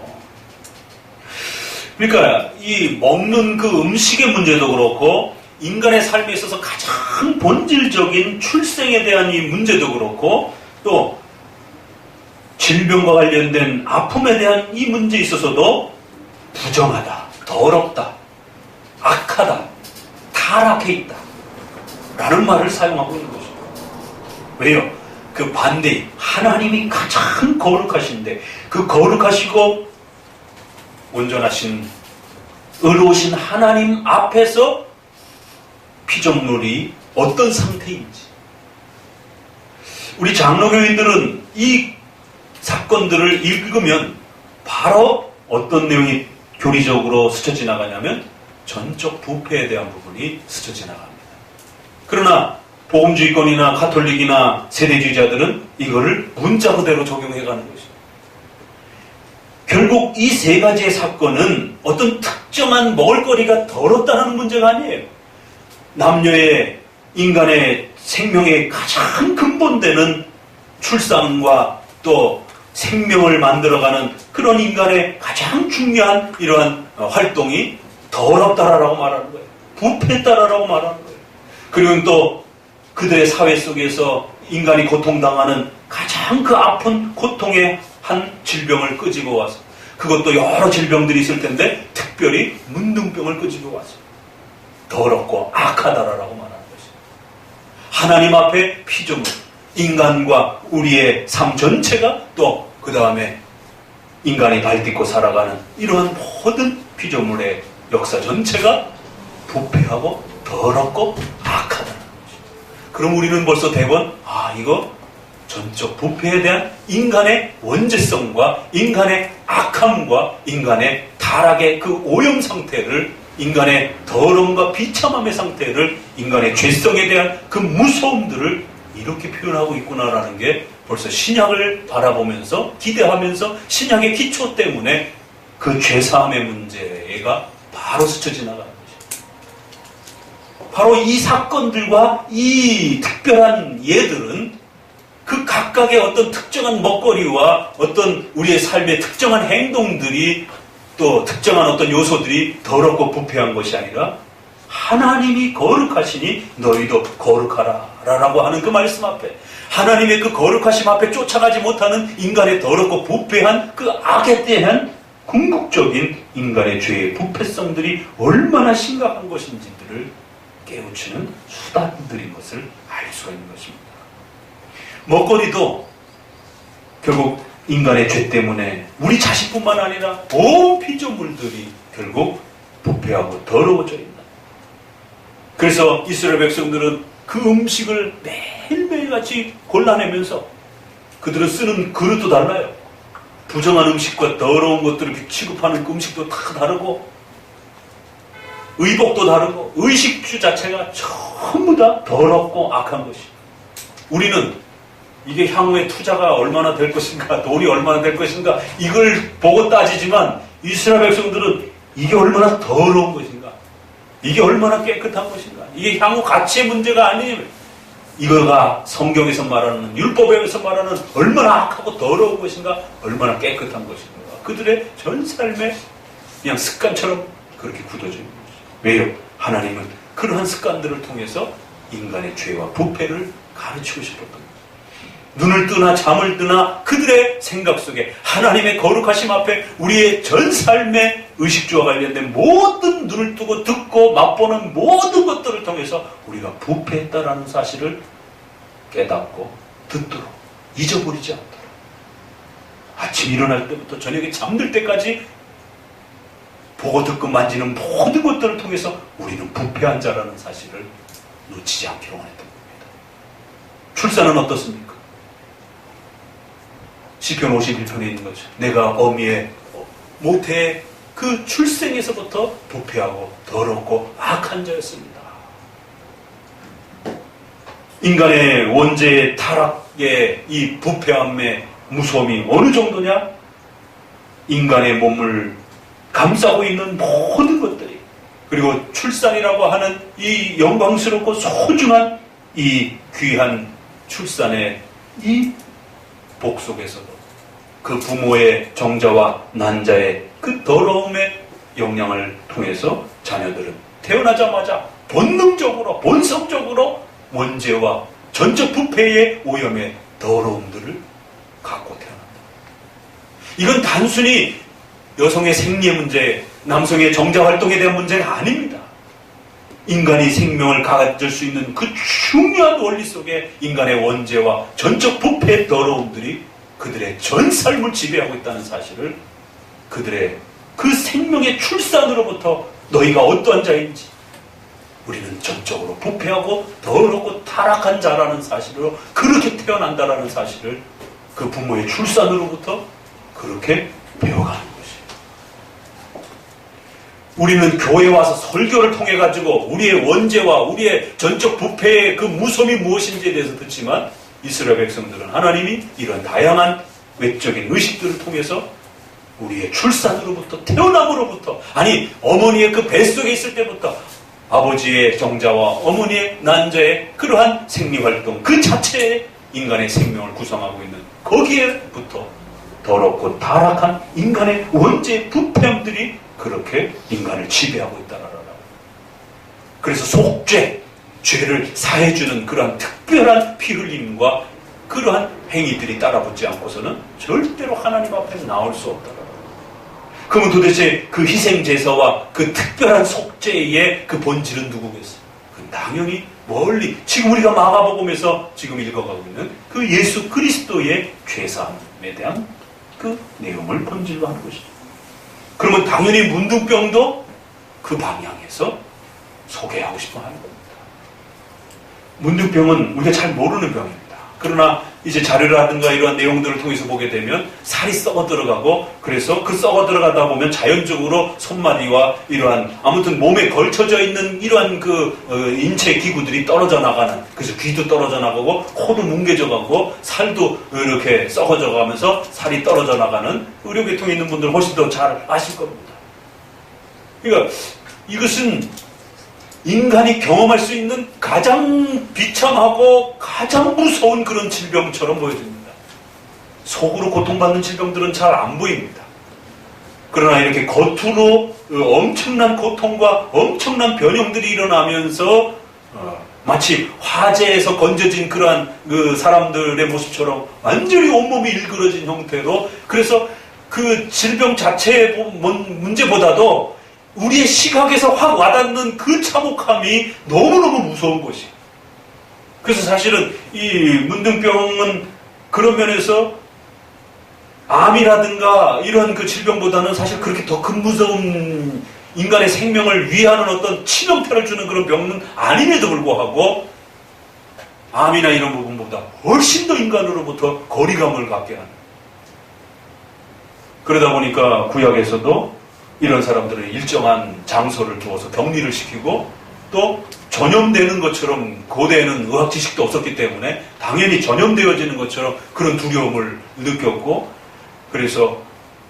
Speaker 1: 그러니까 이 먹는 그 음식의 문제도 그렇고 인간의 삶에 있어서 가장 본질적인 출생에 대한 이 문제도 그렇고 또 질병과 관련된 아픔에 대한 이 문제에 있어서도 부정하다, 더럽다, 악하다, 타락해 있다 라는 말을 사용하고 있는 것입니다. 왜요? 그 반대인 하나님이 가장 거룩하신데 그 거룩하시고 온전하신 의로우신 하나님 앞에서 피조물이 어떤 상태인지, 우리 장로교인들은 이 사건들을 읽으면 바로 어떤 내용이 교리적으로 스쳐 지나가냐면 전적 부패에 대한 부분이 스쳐 지나갑니다. 그러나 복음주의권이나 가톨릭이나 세대주의자들은 이거를 문자 그대로 적용해가는 것입니다. 결국 이 세 가지의 사건은 어떤 특정한 먹을거리가 더럽다는 문제가 아니에요. 남녀의 인간의 생명의 가장 근본되는 출산과 또 생명을 만들어가는 그런 인간의 가장 중요한 이러한 활동이 더럽다라고 말하는 거예요. 부패했다라고 말하는 거예요. 그리고 또 그들의 사회 속에서 인간이 고통당하는 가장 그 아픈 고통의 한 질병을 끄집어 와서, 그것도 여러 질병들이 있을 텐데 특별히 문둥병을 끄집어 와서 더럽고 악하다라고 말하는 것입니다. 하나님 앞에 피조물, 인간과 우리의 삶 전체가 또 그 다음에 인간이 발딛고 살아가는 이러한 모든 피조물의 역사 전체가 부패하고 더럽고 악하다는 거죠. 그럼 우리는 벌써 대번 이거 전적 부패에 대한 인간의 원죄성과 인간의 악함과 인간의 타락의 그 오염 상태를, 인간의 더러움과 비참함의 상태를, 인간의 죄성에 대한 그 무서움들을 이렇게 표현하고 있구나라는 게 벌써 신약을 바라보면서 기대하면서 신약의 기초 때문에 그 죄사함의 문제가 바로 스쳐 지나가는 것입니다. 바로 이 사건들과 이 특별한 예들은 그 각각의 어떤 특정한 먹거리와 어떤 우리의 삶의 특정한 행동들이 또 특정한 어떤 요소들이 더럽고 부패한 것이 아니라 하나님이 거룩하시니 너희도 거룩하라 라고 하는 그 말씀 앞에, 하나님의 그 거룩하심 앞에 쫓아가지 못하는 인간의 더럽고 부패한 그 악에 대한 궁극적인 인간의 죄의 부패성들이 얼마나 심각한 것인지들을 깨우치는 수단들인 것을 알 수가 있는 것입니다. 먹거리도 결국 인간의 죄 때문에 우리 자신뿐만 아니라 온 피조물들이 결국 부패하고 더러워져 있다. 그래서 이스라엘 백성들은 그 음식을 매일매일 같이 골라내면서 그들은 쓰는 그릇도 달라요. 부정한 음식과 더러운 것들을 취급하는 그 음식도 다 다르고, 의복도 다르고, 의식주 자체가 전부 다 더럽고 악한 것이. 우리는 이게 향후에 투자가 얼마나 될 것인가, 돈이 얼마나 될 것인가, 이걸 보고 따지지만 이스라엘 백성들은 이게 얼마나 더러운 것인가, 이게 얼마나 깨끗한 것인가, 이게 향후 가치의 문제가 아니에요. 이거가 성경에서 말하는, 율법에서 말하는 얼마나 악하고 더러운 것인가, 얼마나 깨끗한 것인가. 그들의 전 삶에 그냥 습관처럼 그렇게 굳어져 있는 것이죠. 왜요? 하나님은 그러한 습관들을 통해서 인간의 죄와 부패를 가르치고 싶었던 거예요. 눈을 뜨나 잠을 뜨나 그들의 생각 속에 하나님의 거룩하심 앞에 우리의 전 삶의 의식주와 관련된 모든 눈을 뜨고 듣고 맛보는 모든 것들을 통해서 우리가 부패했다라는 사실을 깨닫고 듣도록, 잊어버리지 않도록, 아침 일어날 때부터 저녁에 잠들 때까지 보고 듣고 만지는 모든 것들을 통해서 우리는 부패한 자라는 사실을 놓치지 않기로 원했던 겁니다. 출산은 어떻습니까? 시편 51편에 있는 거죠. 내가 어미의 모태의 그 출생에서부터 부패하고 더럽고 악한 자였습니다. 인간의 원죄의 타락의 이 부패함의 무서움이 어느 정도냐? 인간의 몸을 감싸고 있는 모든 것들이, 그리고 출산이라고 하는 이 영광스럽고 소중한 이 귀한 출산의 이 복 속에서도 그 부모의 정자와 난자의 그 더러움의 영향을 통해서 자녀들은 태어나자마자 본능적으로, 본성적으로 원죄와 전적 부패의 오염의 더러움들을 갖고 태어난다. 이건 단순히 여성의 생리의 문제, 남성의 정자 활동에 대한 문제가 아닙니다. 인간이 생명을 가질 수 있는 그 중요한 원리 속에 인간의 원죄와 전적 부패의 더러움들이 그들의 전 삶을 지배하고 있다는 사실을, 그들의 그 생명의 출산으로부터 너희가 어떠한 자인지, 우리는 전적으로 부패하고 더럽고 타락한 자라는 사실로 그렇게 태어난다라는 사실을 그 부모의 출산으로부터 그렇게 배워가는 것이에요. 우리는 교회에 와서 설교를 통해 가지고 우리의 원죄와 우리의 전적 부패의 그 무서움이 무엇인지에 대해서 듣지만, 이스라엘 백성들은 하나님이 이런 다양한 외적인 의식들을 통해서 우리의 출산으로부터, 태어남으로부터, 아니 어머니의 그 뱃속에 있을 때부터 아버지의 정자와 어머니의 난자의 그러한 생리활동 그 자체에 인간의 생명을 구성하고 있는 거기에부터 더럽고 타락한 인간의 원죄의 부패함들이 그렇게 인간을 지배하고 있다라라. 그래서 속죄, 죄를 사해주는 그러한 특별한 피 흘림과 그러한 행위들이 따라붙지 않고서는 절대로 하나님 앞에 나올 수 없다라라. 그러면 도대체 그 희생제사와 그 특별한 속죄의 그 본질은 누구겠어요? 그 당연히 멀리 지금 우리가 마가복음에서 지금 읽어가고 있는 그 예수 그리스도의 죄사함에 대한 그 내용을 본질로 하는 것이죠. 그러면 당연히 문둥병도 그 방향에서 소개하고 싶어 하는 겁니다. 문둥병은 우리가 잘 모르는 병입니다. 그러나 이제 자료라든가 이러한 내용들을 통해서 보게 되면 살이 썩어 들어가고, 그래서 그 썩어 들어가다 보면 자연적으로 손마디와 이러한 아무튼 몸에 걸쳐져 있는 이러한 인체 기구들이 떨어져 나가는, 그래서 귀도 떨어져 나가고 코도 뭉개져 가고 살도 이렇게 썩어져 가면서 살이 떨어져 나가는, 의료계통에 있는 분들 훨씬 더 잘 아실 겁니다. 그러니까 이것은 인간이 경험할 수 있는 가장 비참하고 가장 무서운 그런 질병처럼 보여집니다. 속으로 고통받는 질병들은 잘 안 보입니다. 그러나 이렇게 겉으로 엄청난 고통과 엄청난 변형들이 일어나면서 마치 화재에서 건져진 그러한 그 사람들의 모습처럼 완전히 온몸이 일그러진 형태로, 그래서 그 질병 자체의 문제보다도 우리의 시각에서 확 와닿는 그 참혹함이 너무너무 무서운 것이에요. 그래서 사실은 이 문둥병은 그런 면에서 암이라든가 이런 그 질병보다는 사실 그렇게 더 큰 무서운, 인간의 생명을 위하는 어떤 치명타를 주는 그런 병은 아님에도 불구하고 암이나 이런 부분보다 훨씬 더 인간으로부터 거리감을 갖게 하는, 그러다 보니까 구약에서도 이런 사람들은 일정한 장소를 두어서 격리를 시키고, 또 전염되는 것처럼, 고대에는 의학 지식도 없었기 때문에 당연히 전염되어지는 것처럼 그런 두려움을 느꼈고, 그래서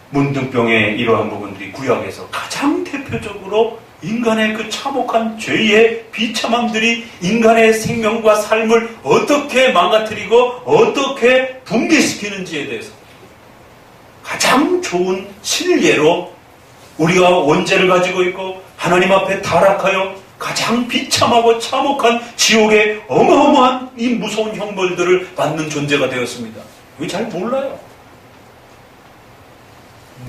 Speaker 1: 문둥병의 이러한 부분들이 구약에서 가장 대표적으로 인간의 그 참혹한 죄의 비참함들이 인간의 생명과 삶을 어떻게 망가뜨리고 어떻게 붕괴시키는지에 대해서 가장 좋은 실례로 우리가 원죄를 가지고 있고 하나님 앞에 타락하여 가장 비참하고 참혹한 지옥의 어마어마한 이 무서운 형벌들을 받는 존재가 되었습니다. 왜 잘 몰라요?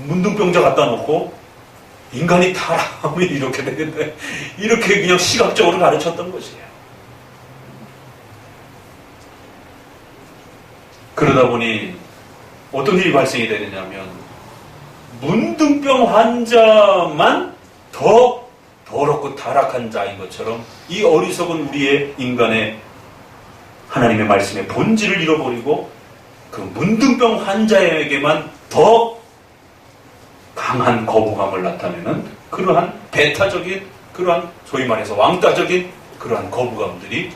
Speaker 1: 문둥병자 갖다 놓고 인간이 타락하면 이렇게 되는데, 이렇게 그냥 시각적으로 가르쳤던 것이에요. 그러다 보니 어떤 일이 발생이 되느냐면, 문둥병 환자만 더 더럽고 타락한 자인 것처럼 이 어리석은 우리의 인간의 하나님의 말씀의 본질을 잃어버리고 그 문둥병 환자에게만 더 강한 거부감을 나타내는 그러한 배타적인, 그러한 소위 말해서 왕따적인 그러한 거부감들이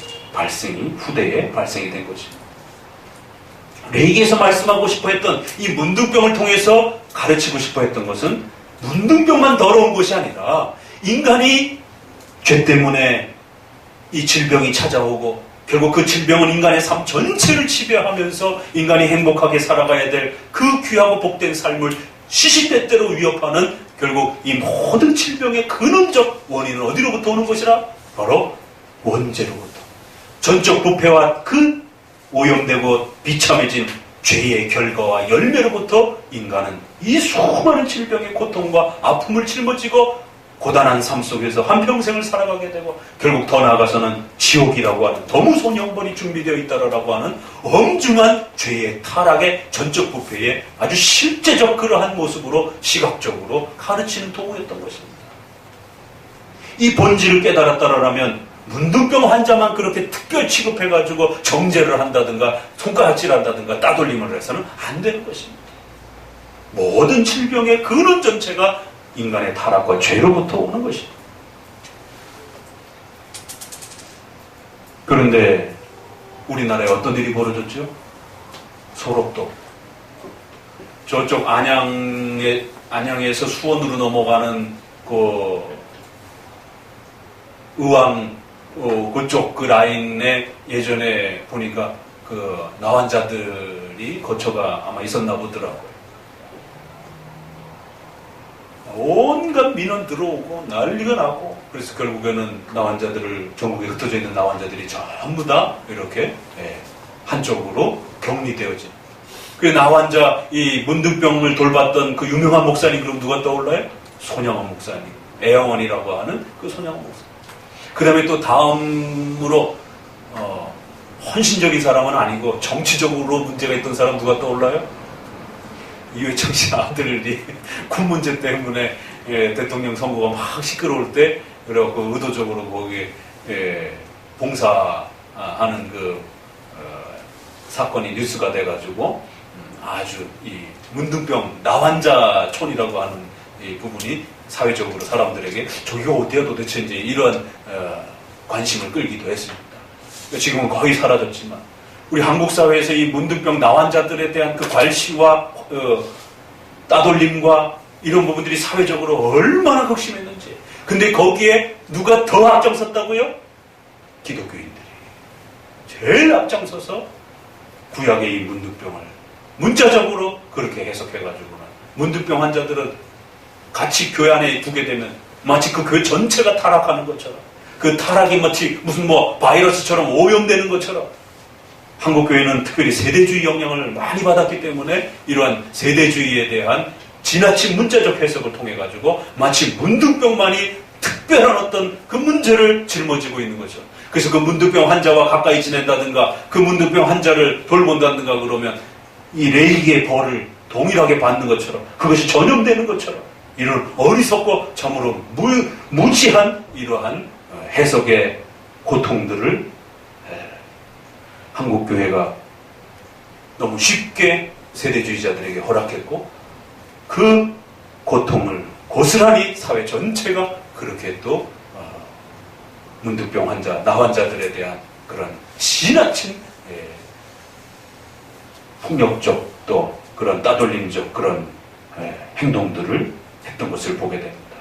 Speaker 1: 후대에 발생이 된 것입니다. 레이기에서 말씀하고 싶어 했던 이 문둥병을 통해서 가르치고 싶어 했던 것은 문둥병만 더러운 것이 아니라 인간이 죄 때문에 이 질병이 찾아오고 결국 그 질병은 인간의 삶 전체를 지배하면서 인간이 행복하게 살아가야 될 그 귀하고 복된 삶을 시시때때로 위협하는, 결국 이 모든 질병의 근원적 원인은 어디로부터 오는 것이라? 바로 원죄로부터, 전적 부패와 그 오염되고 비참해진 죄의 결과와 열매로부터 인간은 이 수많은 질병의 고통과 아픔을 짊어지고 고단한 삶 속에서 한평생을 살아가게 되고, 결국 더 나아가서는 지옥이라고 하는 더 무서운 형벌이 준비되어 있다라고 하는 엄중한 죄의 타락의 전적 부패의 아주 실제적 그러한 모습으로 시각적으로 가르치는 도구였던 것입니다. 이 본질을 깨달았다라면 문둥병 환자만 그렇게 특별 취급해가지고 정죄를 한다든가 손가락질한다든가 따돌림을 해서는 안 되는 것입니다. 모든 질병의 근원 전체가 인간의 타락과 죄로부터 오는 것입니다. 그런데 우리나라에 어떤 일이 벌어졌죠? 소록도, 저쪽 안양에서 수원으로 넘어가는 그 의왕 그쪽 그 라인에 예전에 보니까 그 나환자들이 거처가 아마 있었나 보더라고요. 온갖 민원 들어오고 난리가 나고, 그래서 결국에는 나환자들을, 전국에 흩어져 있는 나환자들이 전부 다 이렇게 한쪽으로 격리되어진, 그 나환자 이 문둥병을 돌봤던 그 유명한 목사님, 그럼 누가 떠올라요? 손양원 목사님, 애영원이라고 하는 그 손양원 목사님. 그 다음에 또 다음으로 헌신적인 사람은 아니고 정치적으로 문제가 있던 사람 누가 떠올라요? 이회창 씨 아들이 군 문제 때문에 대통령 선거가 막 시끄러울 때, 그래갖고 의도적으로 거기에 봉사하는 그 사건이 뉴스가 돼가지고 아주 이 문둥병 나환자촌이라고 하는 이 부분이 사회적으로 사람들에게 저기가 어디야 도대체 이제 이런 관심을 끌기도 했습니다. 지금은 거의 사라졌지만 우리 한국 사회에서 이 문둥병 나환자들에 대한 그 관시와 따돌림과 이런 부분들이 사회적으로 얼마나 극심했는지. 근데 거기에 누가 더 앞장섰다고요? 기독교인들이 제일 앞장서서 구약의 이 문둥병을 문자적으로 그렇게 해석해가지고는 문둥병 환자들은 같이 교회 안에 두게 되면 마치 그 교회 전체가 타락하는 것처럼, 그 타락이 마치 무슨 뭐 바이러스처럼 오염되는 것처럼, 한국 교회는 특별히 세대주의 영향을 많이 받았기 때문에 이러한 세대주의에 대한 지나친 문자적 해석을 통해 가지고 마치 문둥병만이 특별한 어떤 그 문제를 짊어지고 있는 거죠. 그래서 그 문둥병 환자와 가까이 지낸다든가 그 문둥병 환자를 돌본다든가 그러면 이 레이기의 벌을 동일하게 받는 것처럼, 그것이 전염되는 것처럼, 이런 어리석고 참으로 무지한 이러한 해석의 고통들을 한국 교회가 너무 쉽게 세대주의자들에게 허락했고, 그 고통을 고스란히 사회 전체가 그렇게 또 문둥병 환자, 나환자들에 대한 그런 지나친 폭력적 또 그런 따돌림적 그런 행동들을 했던 것을 보게 됩니다.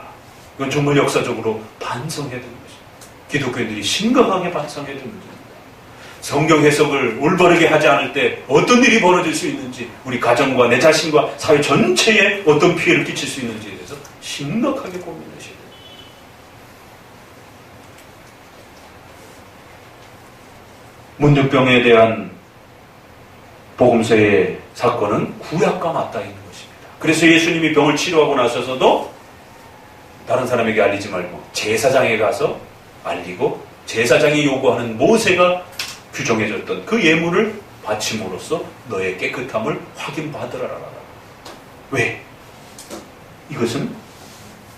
Speaker 1: 이건 정말 역사적으로 반성해야 되는 것입니다. 기독교인들이 심각하게 반성해야 되는 문제입니다. 성경 해석을 올바르게 하지 않을 때 어떤 일이 벌어질 수 있는지, 우리 가정과 내 자신과 사회 전체에 어떤 피해를 끼칠 수 있는지에 대해서 심각하게 고민하셔야 됩니다. 문둥병에 대한 복음서의 사건은 구약과 맞닿아 있는 것입니다. 그래서 예수님이 병을 치료하고 나서서도 다른 사람에게 알리지 말고 제사장에 가서 알리고, 제사장이 요구하는 모세가 규정해줬던 그 예물을 바침으로써 너의 깨끗함을 확인받으라라. 왜? 이것은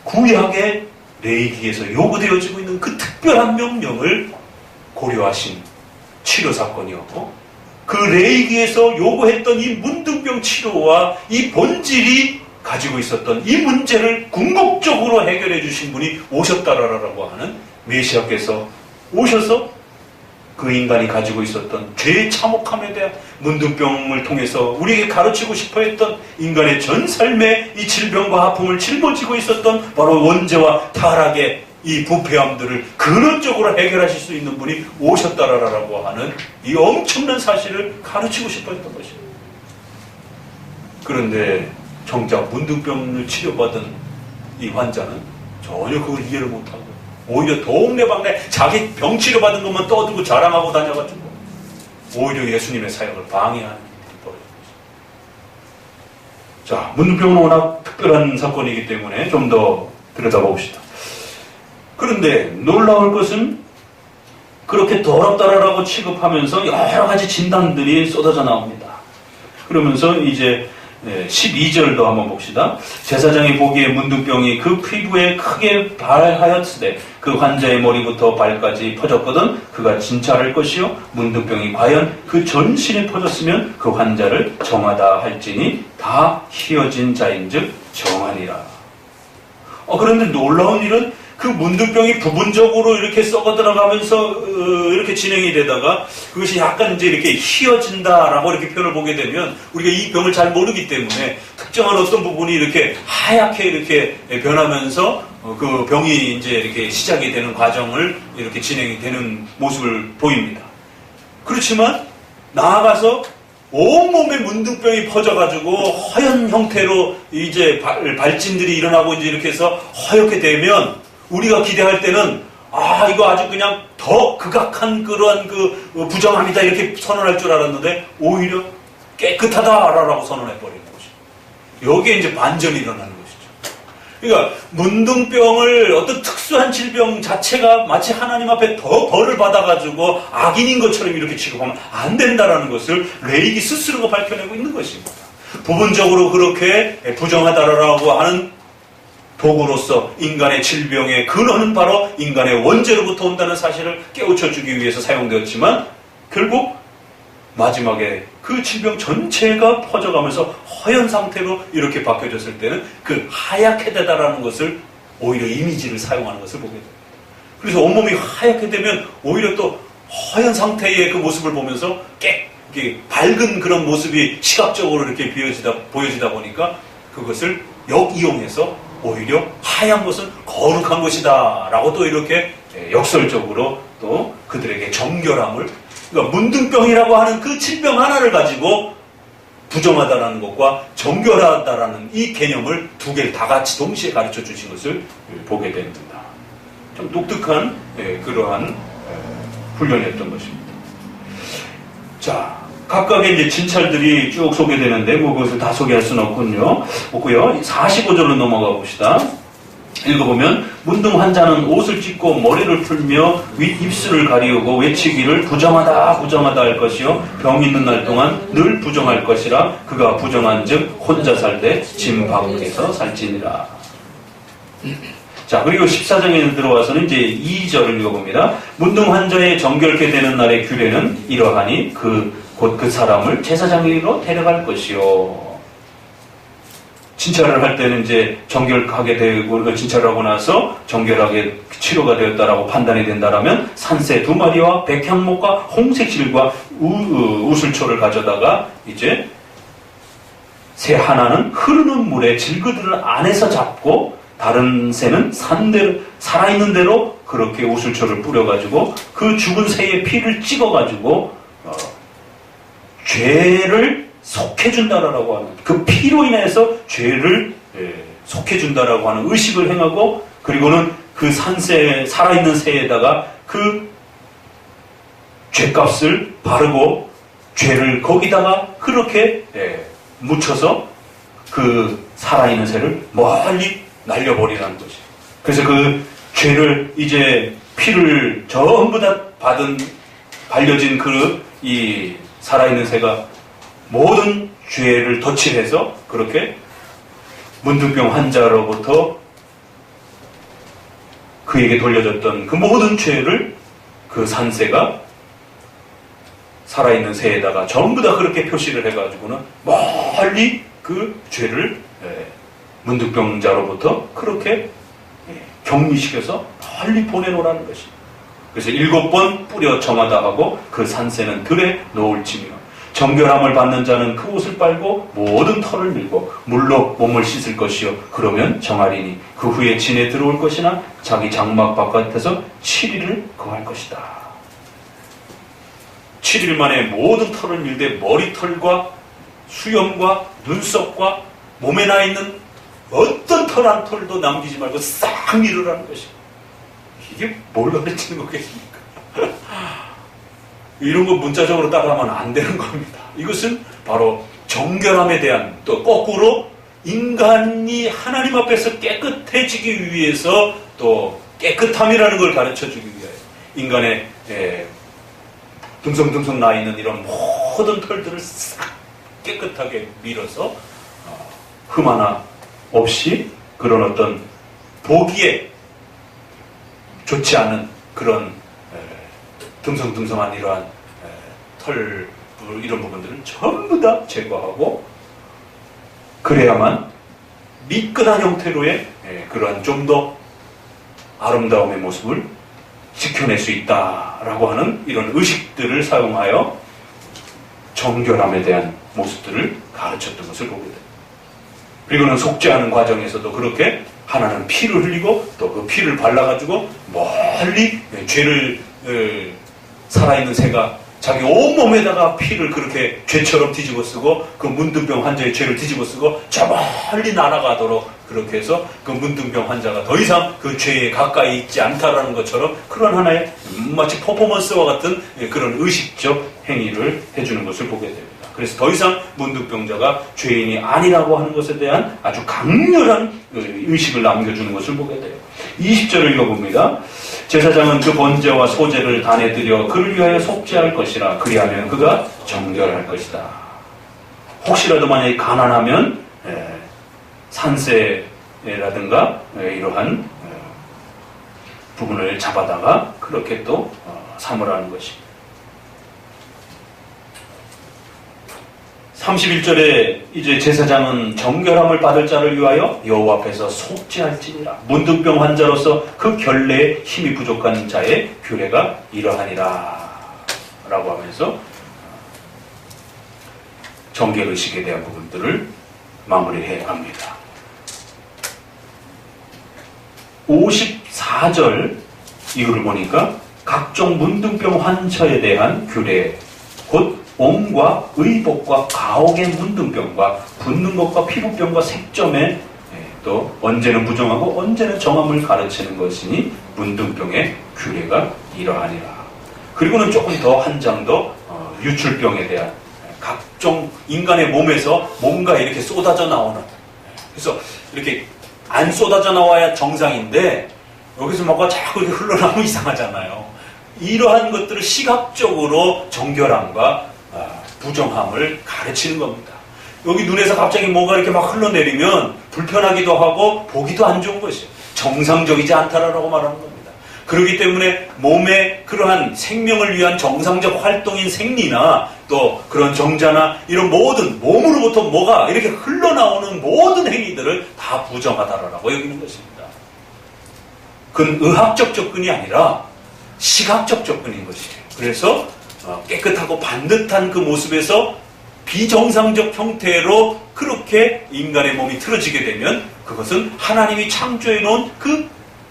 Speaker 1: 구약의 레위기에서 요구되어지고 있는 그 특별한 명령을 고려하신 치료 사건이었고, 그 레위기에서 요구했던 이 문둥병 치료와 이 본질이 가지고 있었던 이 문제를 궁극적으로 해결해 주신 분이 오셨다라고 하는 메시아께서 오셔서 그 인간이 가지고 있었던 죄의 참혹함에 대한 문둥병을 통해서 우리에게 가르치고 싶어 했던 인간의 전 삶의 이 질병과 아픔을 짊어지고 있었던 바로 원죄와 타락의 이 부패함들을 근원적으로 해결하실 수 있는 분이 오셨다라고 하는 이 엄청난 사실을 가르치고 싶어 했던 것입니다. 그런데 정작 문둥병을 치료받은 이 환자는 전혀 그걸 이해를 못하고 오히려 동네방네 자기 병 치료받은 것만 떠들고 자랑하고 다녀가지고 오히려 예수님의 사역을 방해하는 일이 벌어집니다. 자, 문둥병은 워낙 특별한 사건이기 때문에 좀 더 들여다봅시다. 그런데 놀라울 것은 그렇게 더럽다라고 취급하면서 여러 가지 진단들이 쏟아져 나옵니다. 그러면서 이제 12절도 한번 봅시다. 제사장이 보기에 문둥병이 그 피부에 크게 발하였으되 그 환자의 머리부터 발까지 퍼졌거든 그가 진찰할 것이요 문둥병이 과연 그 전신에 퍼졌으면 그 환자를 정하다 할지니 다 희어진 자인즉 정하니라. 그런데 놀라운 일은 그 문둥병이 부분적으로 이렇게 썩어 들어가면서 이렇게 진행이 되다가 그것이 약간 이제 이렇게 휘어진다라고 이렇게 표현을 보게 되면 우리가 이 병을 잘 모르기 때문에 특정한 어떤 부분이 이렇게 하얗게 이렇게 변하면서 그 병이 이제 이렇게 시작이 되는 과정을 이렇게 진행이 되는 모습을 보입니다. 그렇지만 나아가서 온몸에 문둥병이 퍼져가지고 허연 형태로 이제 발진들이 일어나고 이제 이렇게 해서 허옇게 되면 우리가 기대할 때는 이거 아주 그냥 더 극악한 그러한 그 부정함이다 이렇게 선언할 줄 알았는데 오히려 깨끗하다라고 선언해버리는 것이죠. 여기에 이제 반전이 일어나는 것이죠. 그러니까 문둥병을 어떤 특수한 질병 자체가 마치 하나님 앞에 더 벌을 받아가지고 악인인 것처럼 이렇게 취급하면 안 된다라는 것을 레위기 스스로가 밝혀내고 있는 것입니다. 부분적으로 그렇게 부정하다라고 하는 도구로서 인간의 질병의 근원은 바로 인간의 원죄로부터 온다는 사실을 깨우쳐주기 위해서 사용되었지만 결국 마지막에 그 질병 전체가 퍼져가면서 허연 상태로 이렇게 바뀌어졌을 때는 그 하얗게 되다라는 것을 오히려 이미지를 사용하는 것을 보게 돼요. 그래서 온몸이 하얗게 되면 오히려 또 허연 상태의 그 모습을 보면서 밝은 그런 모습이 시각적으로 이렇게 보여지다 보니까 그것을 역이용해서 오히려 하얀 것은 거룩한 것이다 라고 또 이렇게 역설적으로 또 그들에게 정결함을, 그러니까 문둥병이라고 하는 그 질병 하나를 가지고 부정하다라는 것과 정결하다라는 이 개념을 두 개를 다 같이 동시에 가르쳐 주신 것을 보게 됩니다. 좀 독특한 그러한 훈련이었던 것입니다. 자, 각각의 이제 진찰들이 쭉 소개되는데 뭐 그것을 다 소개할 수는 없고요. 45절로 넘어가 봅시다. 읽어보면 문둥 환자는 옷을 찢고 머리를 풀며 윗입술을 가리우고 외치기를 부정하다 부정하다 할 것이요 병 있는 날 동안 늘 부정할 것이라 그가 부정한즉 혼자 살되 집 밖에서 살지니라. 자, 그리고 14장에 들어와서는 이제 2절을 읽어봅니다. 문둥 환자의 정결케 되는 날의 규례는 이러하니 곧 그 사람을 제사장으로 데려갈 것이요. 진찰을 할 때는 이제 정결하게 되고, 진찰을 하고 나서 정결하게 치료가 되었다라고 판단이 된다라면 산새 2마리와 백향목과 홍색실과 우슬초를 가져다가 이제 새 하나는 흐르는 물에 질그들을 안에서 잡고 다른 새는 살아있는 대로 그렇게 우슬초를 뿌려가지고 그 죽은 새의 피를 찍어가지고 죄를 속해준다라고 하는, 그 피로 인해서 죄를 속해준다라고 하는 의식을 행하고, 그리고는 그 살아있는 새에다가 그 죄값을 바르고 죄를 거기다가 그렇게 묻혀서 그 살아있는 새를 멀리 날려버리라는 것이. 그래서 그 죄를 이제 피를 전부 다 발려진 이 살아있는 새가 모든 죄를 덧칠해서 그렇게 문둥병 환자로부터 그에게 돌려졌던 그 모든 죄를 그 산새가 살아있는 새에다가 전부 다 그렇게 표시를 해가지고는 멀리 그 죄를 문둥병자로부터 그렇게 격리시켜서 멀리 보내놓으라는 것입니다. 그래서 7번 뿌려 정하다 하고 그 산새는 들에 놓을지며 정결함을 받는 자는 그 옷을 빨고 모든 털을 밀고 물로 몸을 씻을 것이요 그러면 정하리니 그 후에 진에 들어올 것이나 자기 장막 바깥에서 7일을 거할 것이다. 7일 만에 모든 털을 밀되 머리털과 수염과 눈썹과 몸에 나 있는 어떤 털 한 털도 남기지 말고 싹 밀으라는 것입니다. 이게 뭘 가르치는 거겠습니까? 이런 거 문자적으로 따라하면 안 되는 겁니다. 이것은 바로 정결함에 대한, 또 거꾸로 인간이 하나님 앞에서 깨끗해지기 위해서 또 깨끗함이라는 걸 가르쳐주기 위하여 인간의 듬성듬성 나 있는 이런 모든 털들을 싹 깨끗하게 밀어서 흠 하나 없이 그런 어떤 보기에 좋지 않은 그런 듬성듬성한 이러한 털 이런 부분들을 전부 다 제거하고 그래야만 미끈한 형태로의 그러한 좀 더 아름다움의 모습을 지켜낼 수 있다라고 하는 이런 의식들을 사용하여 정결함에 대한 모습들을 가르쳤던 것을 보게 됩니다. 그리고는 속죄하는 과정에서도 그렇게 하나는 피를 흘리고 또 그 피를 발라가지고 멀리 죄를 살아있는 새가 자기 온몸에다가 피를 그렇게 죄처럼 뒤집어 쓰고 그 문둥병 환자의 죄를 뒤집어 쓰고 저 멀리 날아가도록 그렇게 해서 그 문둥병 환자가 더 이상 그 죄에 가까이 있지 않다라는 것처럼 그런 하나의 마치 퍼포먼스와 같은 그런 의식적 행위를 해주는 것을 보게 됩니다. 그래서 더 이상 문둥병자가 죄인이 아니라고 하는 것에 대한 아주 강렬한 의식을 남겨주는 것을 보게 돼요. 20절을 읽어봅니다. 제사장은 그 번제와 소제를 단에 드려 그를 위하여 속죄할 것이라. 그리하면 그가 정결할 것이다. 혹시라도 만약에 가난하면 산새라든가 이러한 부분을 잡아다가 그렇게 또 삼으라는 것입니다. 31절에 이제 제사장은 정결함을 받을 자를 위하여 여호와 앞에서 속죄할지니라. 문둥병 환자로서 그 결례에 힘이 부족한 자의 규례가 이러하니라 라고 하면서 정결의식에 대한 부분들을 마무리해 갑니다. 54절 이후를 보니까 각종 문둥병 환자에 대한 규례, 곧 옹과 의복과 가혹의 문둥병과 붓는 것과 피부병과 색점에 또 언제는 부정하고 언제는 정함을 가르치는 것이니 문둥병의 규례가 이러하니라. 그리고는 조금 더 한 장 더 유출병에 대한 각종 인간의 몸에서 뭔가 이렇게 쏟아져 나오는, 그래서 이렇게 안 쏟아져 나와야 정상인데 여기서 뭐가 자꾸 이렇게 흘러나오면 이상하잖아요. 이러한 것들을 시각적으로 정결함과 부정함을 가르치는 겁니다. 여기 눈에서 갑자기 뭐가 이렇게 막 흘러내리면 불편하기도 하고 보기도 안 좋은 것이에요. 정상적이지 않다라고 말하는 겁니다. 그렇기 때문에 몸의 그러한 생명을 위한 정상적 활동인 생리나 또 그런 정자나 이런 모든 몸으로부터 뭐가 이렇게 흘러나오는 모든 행위들을 다 부정하다라고 여기는 것입니다. 그건 의학적 접근이 아니라 시각적 접근인 것이에요. 그래서 깨끗하고 반듯한 그 모습에서 비정상적 형태로 그렇게 인간의 몸이 틀어지게 되면 그것은 하나님이 창조해 놓은 그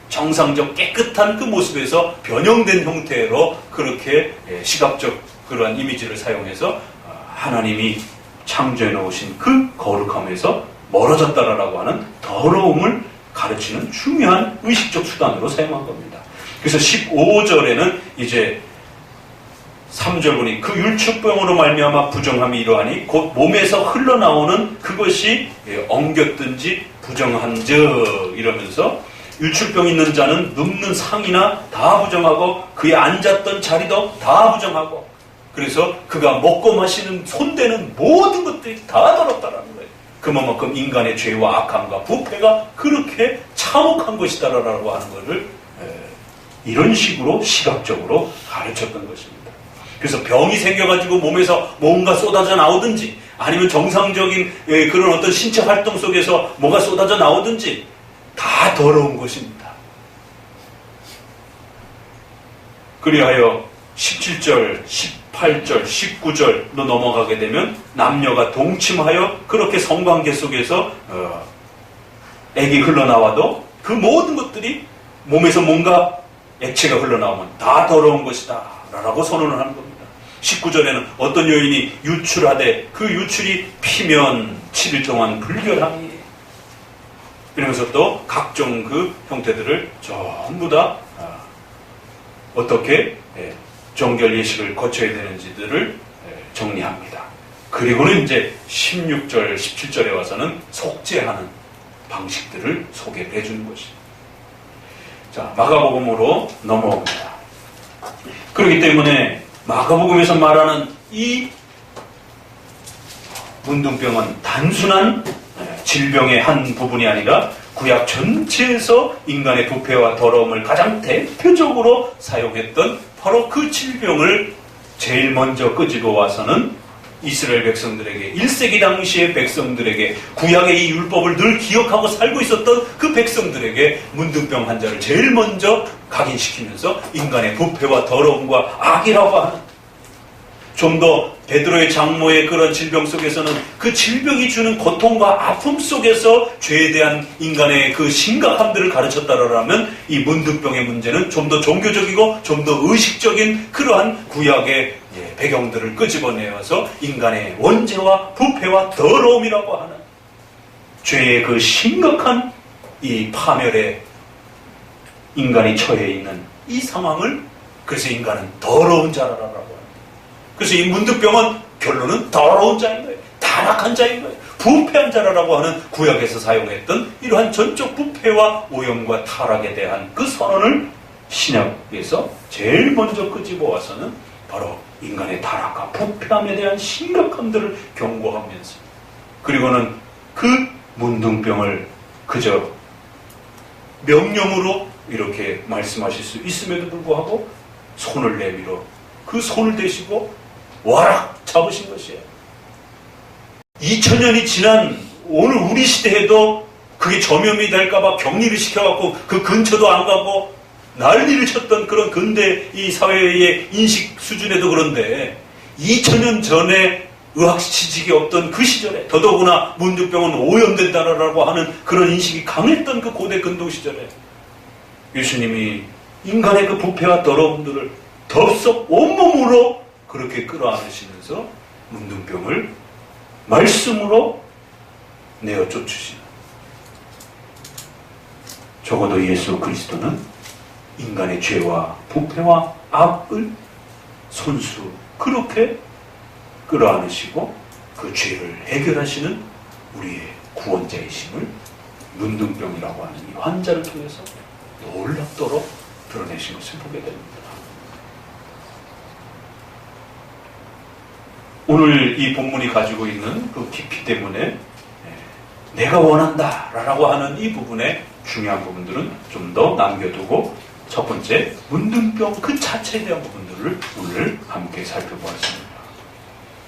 Speaker 1: 정상적 깨끗한 그 모습에서 변형된 형태로 그렇게 시각적 그러한 이미지를 사용해서 하나님이 창조해 놓으신 그 거룩함에서 멀어졌다라고 하는 더러움을 가르치는 중요한 의식적 수단으로 사용한 겁니다. 그래서 15절에는 이제 3절 보니 그 율축병으로 말미암아 부정함이 이러하니 곧 몸에서 흘러나오는 그것이 엉겼든지 부정한즉 이러면서 율축병 있는 자는 눕는 상이나 다 부정하고 그의 앉았던 자리도 다 부정하고, 그래서 그가 먹고 마시는 손대는 모든 것들이 다 더럽다라는 거예요. 그만큼 인간의 죄와 악함과 부패가 그렇게 참혹한 것이다라고 하는 것을 이런 식으로 시각적으로 가르쳤던 것입니다. 그래서 병이 생겨가지고 몸에서 뭔가 쏟아져 나오든지 아니면 정상적인 그런 어떤 신체 활동 속에서 뭐가 쏟아져 나오든지 다 더러운 것입니다. 그리하여 17절, 18절, 19절로 넘어가게 되면 남녀가 동침하여 그렇게 성관계 속에서 액이 흘러나와도 그 모든 것들이 몸에서 뭔가 액체가 흘러나오면 다 더러운 것이다 라고 선언을 하는 겁니다. 19절에는 어떤 여인이 유출하되 그 유출이 피면 7일 동안 불결하니, 이러면서 또 각종 그 형태들을 전부 다 어떻게 정결 예식을 거쳐야 되는지들을 정리합니다. 그리고는 이제 16절, 17절에 와서는 속죄하는 방식들을 소개를 해주는 것입니다. 자, 마가복음으로 넘어옵니다. 그렇기 때문에 마가복음에서 말하는 이 문둥병은 단순한 질병의 한 부분이 아니라 구약 전체에서 인간의 부패와 더러움을 가장 대표적으로 사용했던 바로 그 질병을 제일 먼저 끄집어 와서는 이스라엘 백성들에게, 1세기 당시의 백성들에게, 구약의 이 율법을 늘 기억하고 살고 있었던 그 백성들에게 문둥병 환자를 제일 먼저 각인시키면서 인간의 부패와 더러움과 악이라고 하는, 좀 더 베드로의 장모의 그런 질병 속에서는 그 질병이 주는 고통과 아픔 속에서 죄에 대한 인간의 그 심각함들을 가르쳤다라면 이 문둥병의 문제는 좀 더 종교적이고 좀 더 의식적인 그러한 구약의 배경들을 끄집어내어서 인간의 원죄와 부패와 더러움이라고 하는 죄의 그 심각한 이 파멸에 인간이 처해 있는 이 상황을, 그래서 인간은 더러운 자라라고 합니다. 그래서 이 문둥병은 결론은 더러운 자인 거예요. 타락한 자인 거예요. 부패한 자라라고 하는 구약에서 사용했던 이러한 전적 부패와 오염과 타락에 대한 그 선언을 신약에서 제일 먼저 끄집어 와서는 바로 인간의 타락과 부패함에 대한 심각함들을 경고하면서, 그리고는 그 문둥병을 그저 명령으로 이렇게 말씀하실 수 있음에도 불구하고 손을 내밀어 그 손을 대시고 와락 잡으신 것이에요. 2000년이 지난 오늘 우리 시대에도 그게 점염이 될까봐 격리를 시켜갖고 그 근처도 안 가고 난리를 쳤던 그런 근대 이 사회의 인식 수준에도 그런데 2000년 전에 의학 지식이 없던 그 시절에 더더구나 문둥병은 오염된다라고 하는 그런 인식이 강했던 그 고대 근동 시절에 예수님이 인간의 그 부패와 더러움들을 덥석 온몸으로 그렇게 끌어안으시면서 문둥병을 말씀으로 내어 쫓으시는, 적어도 예수 그리스도는 인간의 죄와 부패와 악을 손수 그렇게 끌어안으시고 그 죄를 해결하시는 우리의 구원자이심을 문둥병이라고 하는 이 환자를 통해서 놀랍도록 드러내신 것을 보게 됩니다. 오늘 이 본문이 가지고 있는 그 깊이 때문에 내가 원한다 라고 하는 이 부분의 중요한 부분들은 좀 더 남겨두고 첫 번째 문둥병 그 자체에 대한 부분들을 오늘 함께 살펴보았습니다.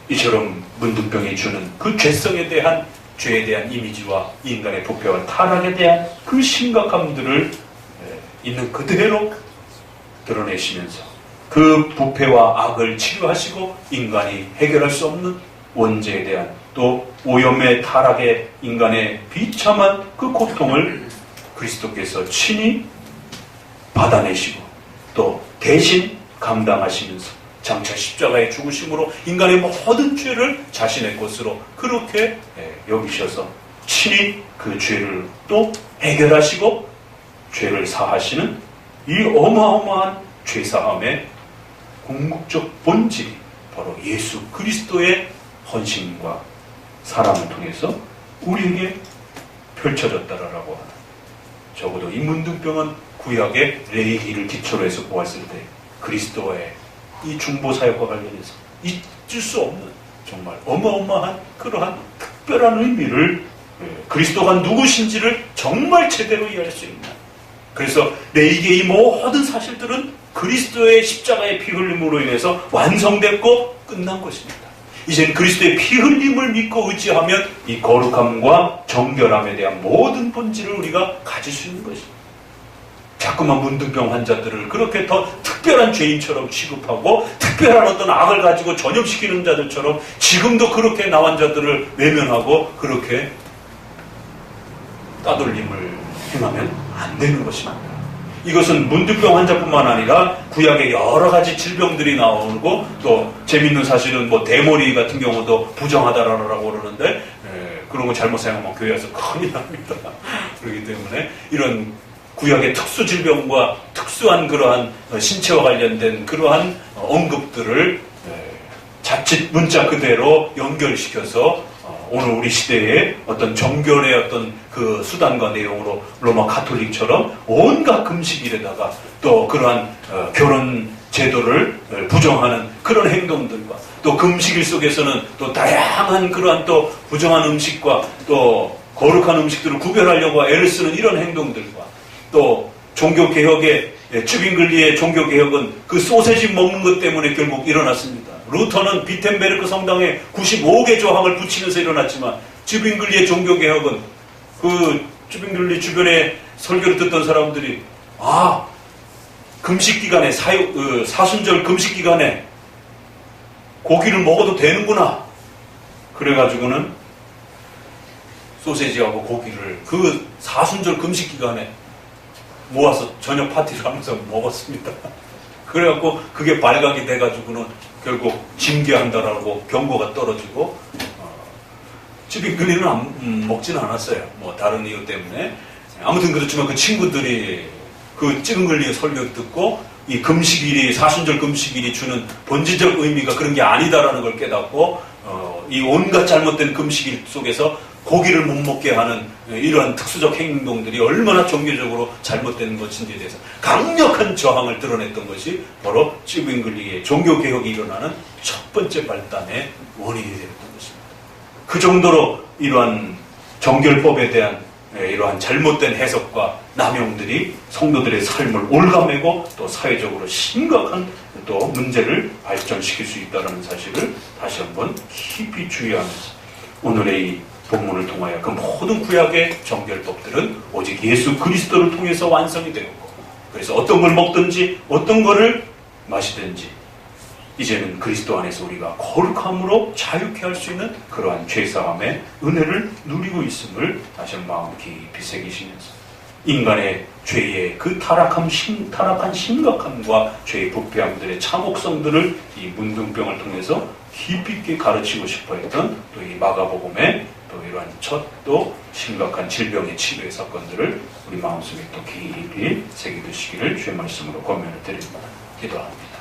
Speaker 1: 이처럼 문둥병이 주는 그 죄성에 대한, 죄에 대한 이미지와 인간의 부패와 타락에 대한 그 심각함들을 있는 그대로 드러내시면서 그 부패와 악을 치료하시고 인간이 해결할 수 없는 원죄에 대한, 또 오염의 타락의 인간의 비참한 그 고통을 그리스도께서 친히 받아내시고 또 대신 감당하시면서 장차 십자가의 죽으심으로 인간의 모든 죄를 자신의 것으로 그렇게 여기셔서 친히 그 죄를 또 해결하시고 죄를 사하시는 이 어마어마한 죄사함의 궁극적 본질이 바로 예수 그리스도의 헌신과 사랑을 통해서 우리에게 펼쳐졌다라고 하는, 적어도 이 문둥병은 구약의 레위기를 기초로 해서 보았을 때 그리스도의 이 중보 사역과 관련해서 잊을 수 없는 정말 어마어마한 그러한 특별한 의미를, 그리스도가 누구신지를 정말 제대로 이해할 수 있는, 그래서 레위기의 이 모든 사실들은 그리스도의 십자가의 피 흘림으로 인해서 완성됐고 끝난 것입니다. 이젠 그리스도의 피 흘림을 믿고 의지하면 이 거룩함과 정결함에 대한 모든 본질을 우리가 가질 수 있는 것입니다. 자꾸만 문둥병 환자들을 그렇게 더 특별한 죄인처럼 취급하고 특별한 어떤 악을 가지고 전염시키는 자들처럼 지금도 그렇게 나 환자들을 외면하고 그렇게 따돌림을 행하면 안 되는 것입니다. 이것은 문둥병 환자뿐만 아니라 구약의 여러 가지 질병들이 나오고, 또 재밌는 사실은 뭐 대머리 같은 경우도 부정하다라고 그러는데 그런 거 잘못 사용하면 교회에서 큰일 납니다. 그렇기 때문에 이런 구약의 특수 질병과 특수한 그러한 신체와 관련된 그러한 언급들을 자칫 문자 그대로 연결시켜서 오늘 우리 시대의 어떤 정결의 어떤 그 수단과 내용으로 로마 가톨릭처럼 온갖 금식일에다가 또 그러한 결혼 제도를 부정하는 그런 행동들과, 또 금식일 속에서는 또 다양한 그러한 또 부정한 음식과 또 거룩한 음식들을 구별하려고 애를 쓰는 이런 행동들과, 또 종교개혁의 쯔빙글리의 종교개혁은 그 소세지 먹는 것 때문에 결국 일어났습니다. 루터는 비텐베르크 성당에 95개 조항을 붙이면서 일어났지만, 쯔빙글리의 종교개혁은 그 쯔빙글리 주변에 설교를 듣던 사람들이 금식기간에 사순절 금식기간에 고기를 먹어도 되는구나, 그래가지고는 소세지하고 고기를 그 사순절 금식기간에 모아서 저녁 파티를 하면서 먹었습니다. 그래갖고 그게 발각이 돼가지고는 결국 징계한다라고 경고가 떨어지고 쯔빙글리는 먹지는 않았어요. 뭐 다른 이유 때문에. 아무튼 그렇지만 그 친구들이 그 쯔빙글리의 설교를 듣고 이 금식일이, 사순절 금식일이 주는 본질적 의미가 그런 게 아니다라는 걸 깨닫고 이 온갖 잘못된 금식일 속에서 고기를 못 먹게 하는 이러한 특수적 행동들이 얼마나 종교적으로 잘못된 것인지에 대해서 강력한 저항을 드러냈던 것이 바로 쯔빙글리의 종교개혁이 일어나는 첫 번째 발단의 원인이 되었던 것입니다. 그 정도로 이러한 정결법에 대한 이러한 잘못된 해석과 남용들이 성도들의 삶을 올가매고 또 사회적으로 심각한 또 문제를 발전시킬 수 있다는 사실을 다시 한번 깊이 주의하면서, 오늘의 이 본문을 통하여 그 모든 구약의 정결법들은 오직 예수 그리스도를 통해서 완성이 되었고, 그래서 어떤 걸 먹든지 어떤 거를 마시든지 이제는 그리스도 안에서 우리가 거룩함으로 자유케 할 수 있는 그러한 죄사함의 은혜를 누리고 있음을 다시 한번 마음 깊이 새기시면서 인간의 죄의 그 타락한 심각함과 죄의 부패함들의 참혹성들을 이 문둥병을 통해서 깊이 있게 가르치고 싶어 했던 또 이 마가복음의 또 이러한 첫 또 심각한 질병의 치료의 사건들을 우리 마음속에 또 깊이 새겨두시기를 주의 말씀으로 권면을 드립니다. 기도합니다.